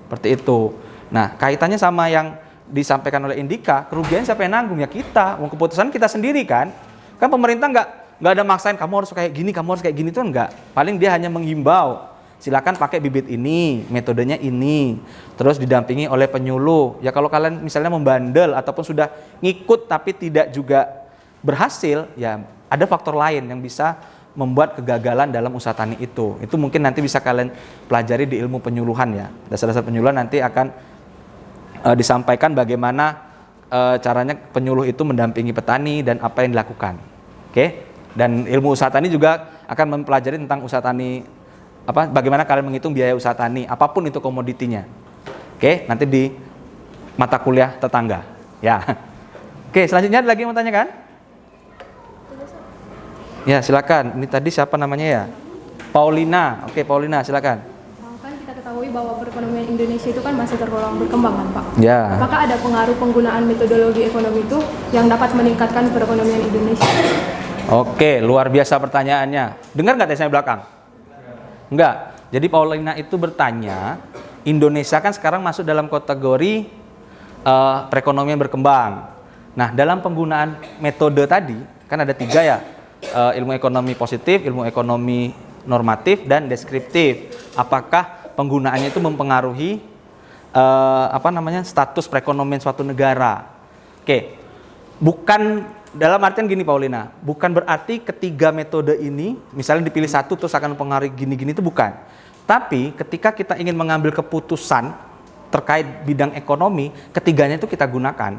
Seperti itu. Nah, kaitannya sama yang disampaikan oleh Indika, kerugian siapa yang nanggung? Ya kita. Keputusan kita sendiri kan. Kan pemerintah nggak ada maksain kamu harus kayak gini, kamu harus kayak gini, itu enggak. Paling dia hanya menghimbau, silakan pakai bibit ini, metodenya ini, terus didampingi oleh penyuluh. Ya kalau kalian misalnya membandel ataupun sudah ngikut tapi tidak juga berhasil, ya ada faktor lain yang bisa membuat kegagalan dalam usaha tani itu. Itu mungkin nanti bisa kalian pelajari di ilmu penyuluhan ya. Dasar-dasar penyuluhan nanti akan disampaikan bagaimana caranya penyuluh itu mendampingi petani dan apa yang dilakukan. Oke? Dan ilmu usaha tani juga akan mempelajari tentang usaha tani, bagaimana kalian menghitung biaya usaha tani, apapun itu komoditinya. Oke, nanti di mata kuliah tetangga. Ya. Oke, selanjutnya ada lagi yang mau tanya kan? Ya, silakan. Ini tadi siapa namanya ya? Paulina. Oke, Paulina, silakan.
Kan kita ketahui bahwa perekonomian Indonesia itu kan masih tergolong berkembang kan, Pak?
Ya.
Apakah ada pengaruh penggunaan metodologi ekonomi itu yang dapat meningkatkan perekonomian Indonesia?
Oke, luar biasa pertanyaannya. Dengar nggak tadi saya belakang? Enggak. Jadi Paulina itu bertanya, Indonesia kan sekarang masuk dalam kategori perekonomian berkembang. Nah, dalam penggunaan metode tadi, kan ada 3 ya, ilmu ekonomi positif, ilmu ekonomi normatif, dan deskriptif. Apakah penggunaannya itu mempengaruhi status perekonomian suatu negara? Oke, bukan dalam artian gini Paulina, bukan berarti ketiga metode ini, misalnya dipilih satu terus akan mempengaruhi gini-gini, itu bukan. Tapi ketika kita ingin mengambil keputusan terkait bidang ekonomi, ketiganya itu kita gunakan.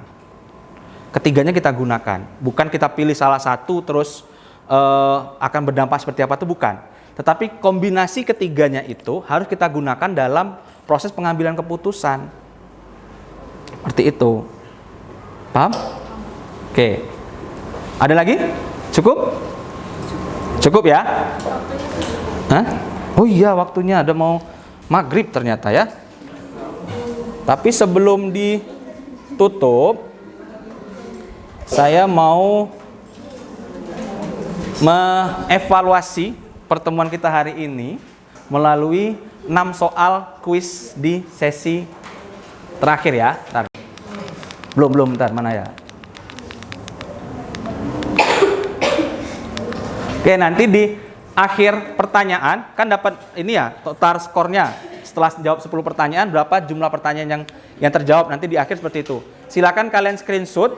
Ketiganya kita gunakan. Bukan kita pilih salah satu terus akan berdampak seperti apa, itu bukan. Tetapi kombinasi ketiganya itu harus kita gunakan dalam proses pengambilan keputusan. Seperti itu. Paham? Oke. Ada lagi? Cukup? Cukup ya? Hah? Oh iya, waktunya ada mau maghrib ternyata ya. Tapi sebelum ditutup, saya mau mengevaluasi pertemuan kita hari ini melalui 6 soal kuis di sesi terakhir ya. Bentar. Belum, bentar, mana ya? Oke, nanti di akhir pertanyaan kan dapat ini ya, total skornya. Setelah jawab 10 pertanyaan, berapa jumlah pertanyaan yang terjawab nanti di akhir seperti itu. Silakan kalian screenshot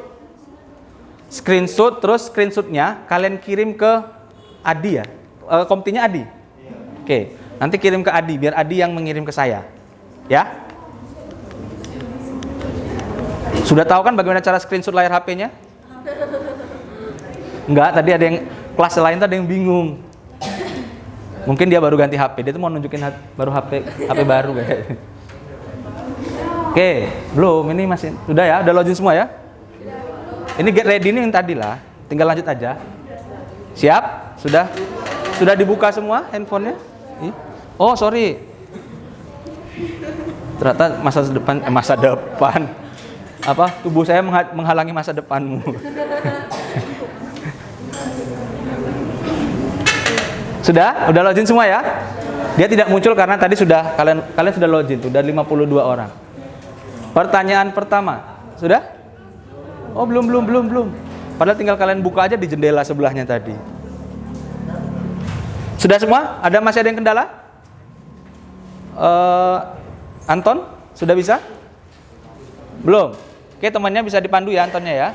terus screenshotnya kalian kirim ke Adi ya, komtinya Adi. Oke, nanti kirim ke Adi biar Adi yang mengirim ke saya, ya. Sudah tahu kan bagaimana cara screenshot layar HP-nya? Enggak, tadi ada yang kelas lain tadi yang bingung. Mungkin dia baru ganti HP, dia tuh mau nunjukin baru HP baru kayak. Oke, belum, ini masih sudah ya, udah login semua ya? Ini get ready nih yang tadi lah, tinggal lanjut aja. Siap? Sudah dibuka semua handphonenya? Oh sorry, ternyata masa depan apa tubuh saya menghalangi masa depanmu. Sudah login semua ya? Dia tidak muncul karena tadi sudah kalian sudah login, sudah 52 orang. Pertanyaan pertama, sudah? Oh belum. Padahal tinggal kalian buka aja di jendela sebelahnya tadi. Sudah semua? Masih ada yang kendala? Anton, sudah bisa? Belum? Oke, temannya bisa dipandu ya Antonnya ya.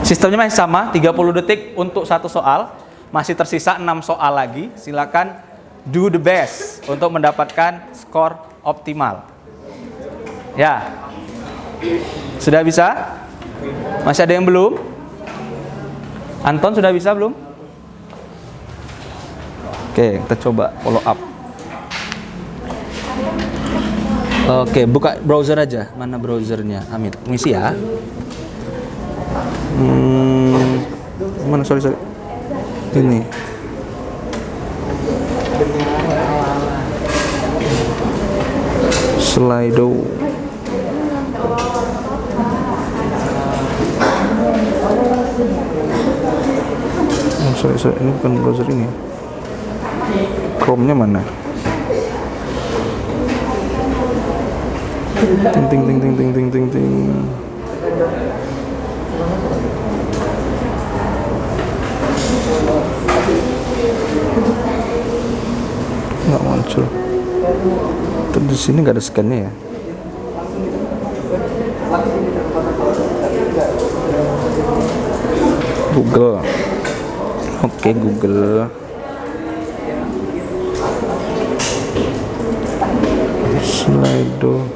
Sistemnya masih sama, 30 detik untuk satu soal. Masih tersisa 6 soal lagi. Silakan do the best untuk mendapatkan skor optimal. Ya. Sudah bisa? Masih ada yang belum? Anton sudah bisa belum? Oke, kita coba follow up. Oke, buka browser aja. Mana browsernya? Amit, misi ya. Mana? Sorry. Ini. Slido. Sorry, ini bukan browser ini. Chrome-nya mana? Ting. Nggak muncul. Terus di sini nggak ada scan-nya ya? Google. Oke, Google. Slido.com.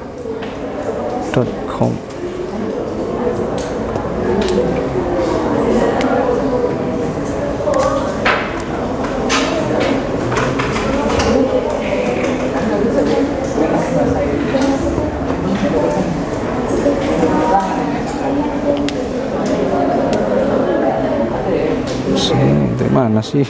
Dari mana sih?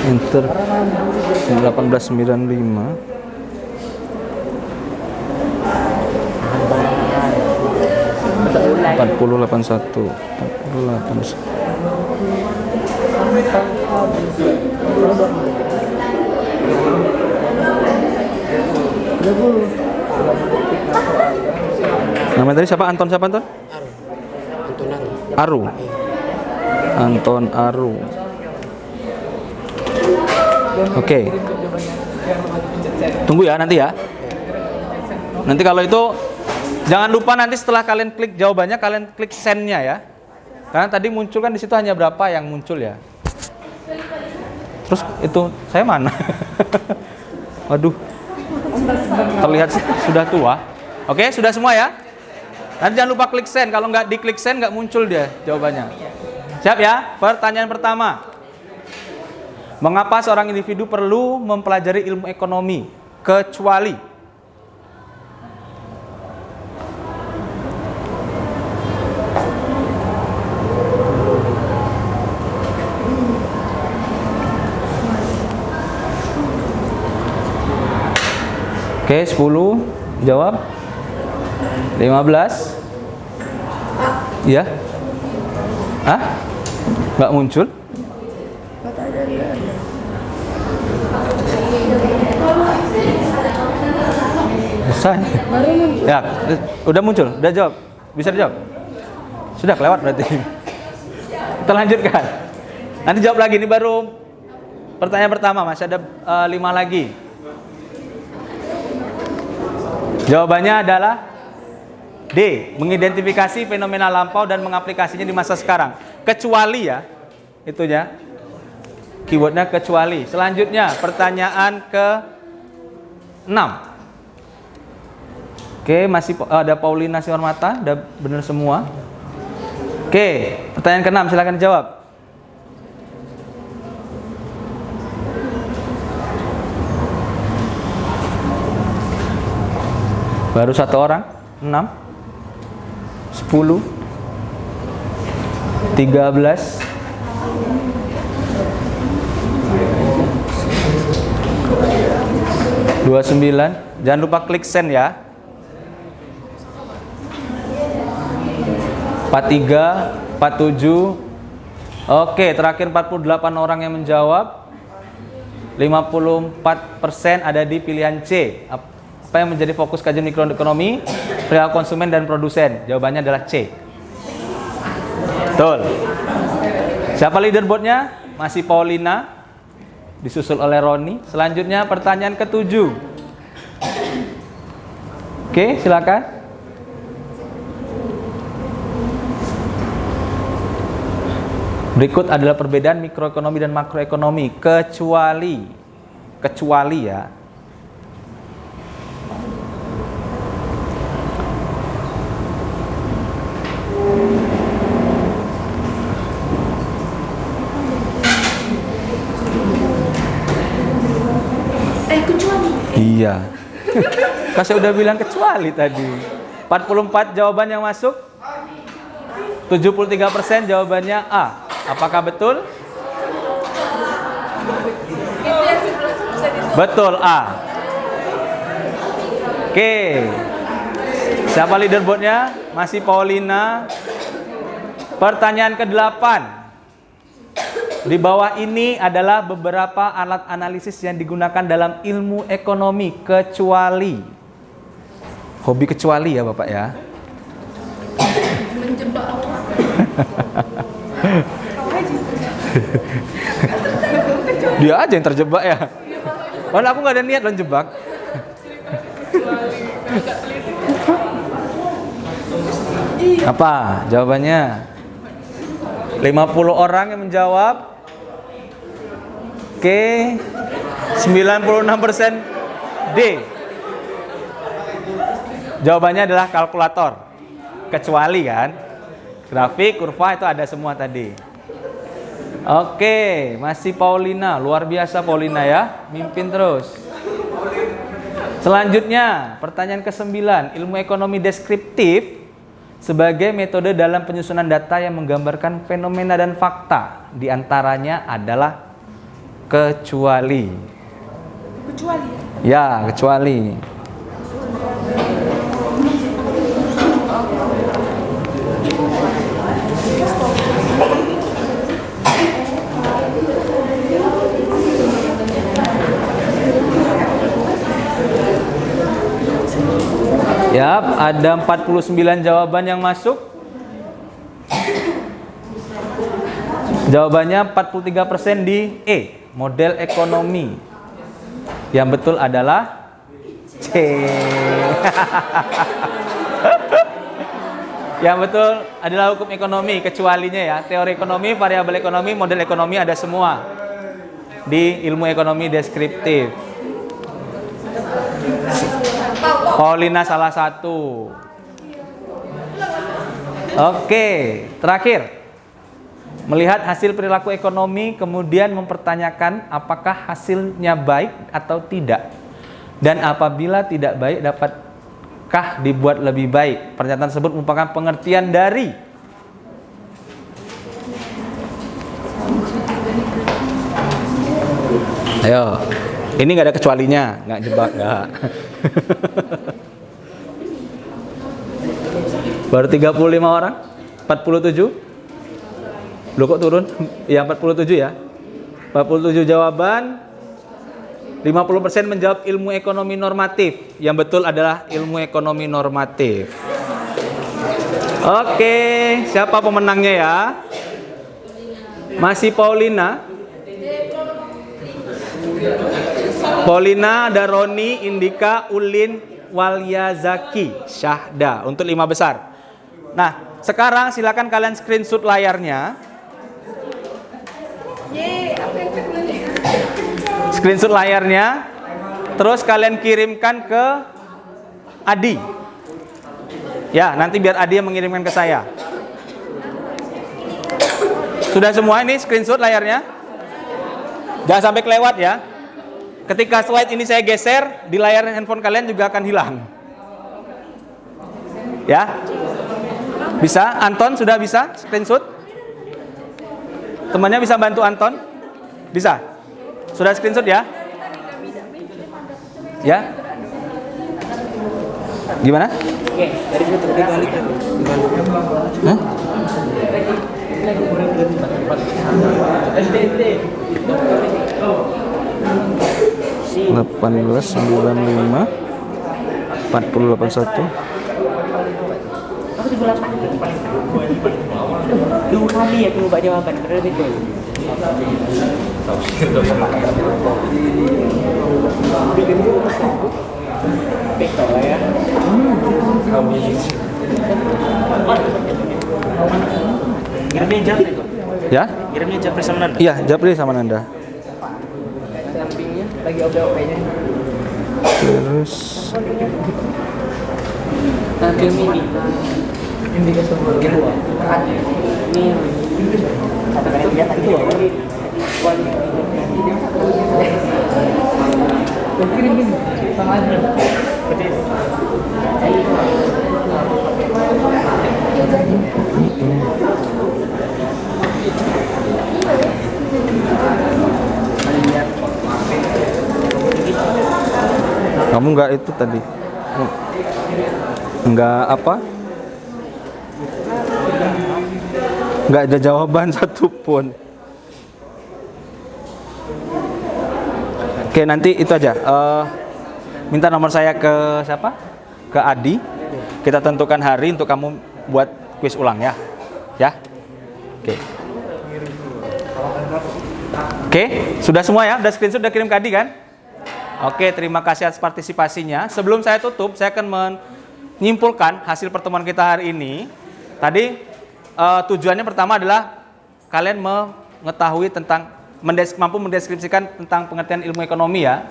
Enter 1895. Empat puluh 81. Nama tadi siapa? Anton siapa Anton? Aru. Anton Aru. Oke. Tunggu ya nanti ya. Nanti kalau itu jangan lupa nanti setelah kalian klik jawabannya kalian klik send-nya ya. Karena tadi muncul kan di situ hanya berapa yang muncul ya. Terus itu saya mana? Waduh. Terlihat sudah tua. Oke, sudah semua ya? Nanti jangan lupa klik send. Kalau nggak diklik send nggak muncul dia jawabannya. Siap ya? Pertanyaan pertama. Mengapa seorang individu perlu mempelajari ilmu ekonomi kecuali Oke, 10 jawab. 15. Iya. Hah? Nggak muncul? Selesai. Ya, udah muncul, udah jawab. Bisa dijawab? Sudah kelewat berarti. Kita lanjutkan. Nanti jawab lagi, ini baru pertanyaan pertama, masih ada 5 lagi. Jawabannya adalah D, mengidentifikasi fenomena lampau dan mengaplikasinya di masa sekarang. Kecuali ya, itunya. Keywordnya kecuali. Selanjutnya, pertanyaan ke-6. Oke, masih ada Paulina Siwarmata, udah benar semua. Oke, pertanyaan ke-6, silakan dijawab. Baru 1 orang. 6, 10, 13, 29. Jangan lupa klik send ya. 43, 47. Oke, terakhir 48 orang yang menjawab. 54% ada di pilihan C. Apa yang menjadi fokus kajian mikroekonomi? Perilaku konsumen dan produsen. Jawabannya adalah C. Betul. Siapa leaderboardnya? Masih Paulina, disusul oleh Roni. Selanjutnya pertanyaan ke-7. Oke, silakan. Berikut adalah perbedaan mikroekonomi dan makroekonomi, kecuali ya.
Kecuali.
Iya. Kan saya udah bilang kecuali tadi. 44 jawaban yang masuk. 73% jawabannya A. Apakah betul? Betul, A. Oke. Siapa leaderboardnya? Masih Paulina. Pertanyaan ke-8. Di bawah ini adalah beberapa alat analisis yang digunakan dalam ilmu ekonomi, kecuali. Hobi kecuali ya Bapak ya.
Menjebak orang.
Dia aja yang terjebak ya. Padahal aku nggak ada niat menjebak. Apa jawabannya? 50 orang yang menjawab. Oke. 96% D. Jawabannya adalah kalkulator. Kecuali kan. Grafik, kurva itu ada semua tadi. Oke, masih Paulina. Luar biasa Paulina ya. Mimpin terus. Selanjutnya, pertanyaan ke-9. Ilmu ekonomi deskriptif sebagai metode dalam penyusunan data yang menggambarkan fenomena dan fakta. Di antaranya adalah kecuali.
Kecuali
Ya, kecuali. Yap, ada 49 jawaban yang masuk. Jawabannya 43% di E, model ekonomi. Yang betul adalah C. Yang betul adalah hukum ekonomi, kecualinya ya. Teori ekonomi, variabel ekonomi, model ekonomi ada semua di ilmu ekonomi deskriptif. Paulina salah satu. Oke, terakhir. Melihat hasil perilaku ekonomi, kemudian mempertanyakan apakah hasilnya baik atau tidak. Dan apabila tidak baik, dapatkah dibuat lebih baik? Pernyataan tersebut merupakan pengertian dari Ayo, ini nggak ada kecualinya, nggak jebak, nggak. Baru 35 orang? 47? Loh kok turun? Ya 47 ya. 47 jawaban. 50% menjawab ilmu ekonomi normatif. Yang betul adalah ilmu ekonomi normatif. Oke, siapa pemenangnya ya? Masih Paulina. Paulina, ada Roni, Indika, Ulin, Walyazaki, Syahda untuk 5 besar. Nah, sekarang silakan kalian screenshot layarnya. Screenshot layarnya. Terus kalian kirimkan ke Adi. Ya, nanti biar Adi yang mengirimkan ke saya. Sudah semua ini screenshot layarnya? Jangan sampai kelewat ya. Ketika slide ini saya geser, di layar handphone kalian juga akan hilang. Ya? Bisa? Anton sudah bisa screenshot? Temannya bisa bantu Anton? Bisa? Sudah screenshot ya? Ya? Gimana? Hah? 1895 4081.
Aku 78. 2 kali ya aku ubah jawaban karena itu. Betul ya. Kirimnya Japri kok.
Ya?
Kirimnya Japri sama Nanda.
Iya, Japri sama Nanda.
Sampingnya lagi OP-OP-nya.
Terus
Nanti ini indikasi kedua.
Ini kata-kata biasa itu lagi.
Kirim ini sama aja.
kamu nggak itu tadi? Nggak apa? Nggak ada jawaban satupun. Oke, nanti itu aja. Minta nomor saya ke siapa? Ke Adi. Kita tentukan hari untuk kamu buat kuis ulang ya. Ya. Oke. Oke, sudah semua ya? Udah screenshot, udah kirim ke Adi kan? Oke, terima kasih atas partisipasinya. Sebelum saya tutup, saya akan menyimpulkan hasil pertemuan kita hari ini. Tadi tujuannya pertama adalah kalian mengetahui tentang mampu mendeskripsikan tentang pengertian ilmu ekonomi ya.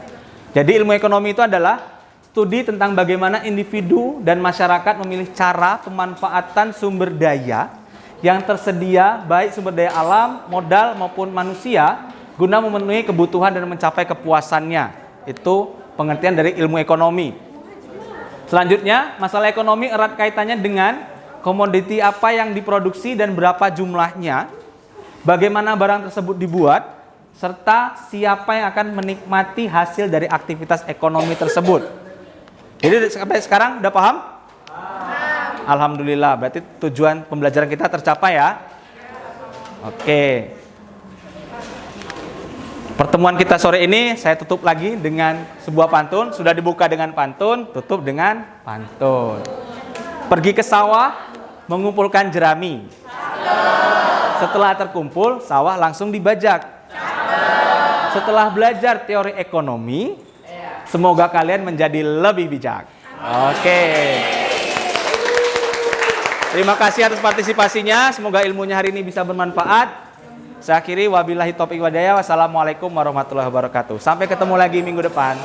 Jadi ilmu ekonomi itu adalah studi tentang bagaimana individu dan masyarakat memilih cara pemanfaatan sumber daya yang tersedia, baik sumber daya alam, modal maupun manusia, guna memenuhi kebutuhan dan mencapai kepuasannya. Itu pengertian dari ilmu ekonomi. Selanjutnya, masalah ekonomi erat kaitannya dengan komoditi apa yang diproduksi dan berapa jumlahnya, bagaimana barang tersebut dibuat, serta siapa yang akan menikmati hasil dari aktivitas ekonomi tersebut. Jadi sampai sekarang udah paham? Alhamdulillah, berarti tujuan pembelajaran kita tercapai ya. Oke. Pertemuan kita sore ini saya tutup lagi dengan sebuah pantun. Sudah dibuka dengan pantun, tutup dengan pantun. Pergi ke sawah, mengumpulkan jerami. Setelah terkumpul, sawah langsung dibajak. Setelah belajar teori ekonomi, semoga kalian menjadi lebih bijak. Oke. Terima kasih atas partisipasinya. Semoga ilmunya hari ini bisa bermanfaat. Saya akhiri, wabillahi taufiq walhidayah. Wassalamualaikum warahmatullahi wabarakatuh. Sampai ketemu lagi minggu depan.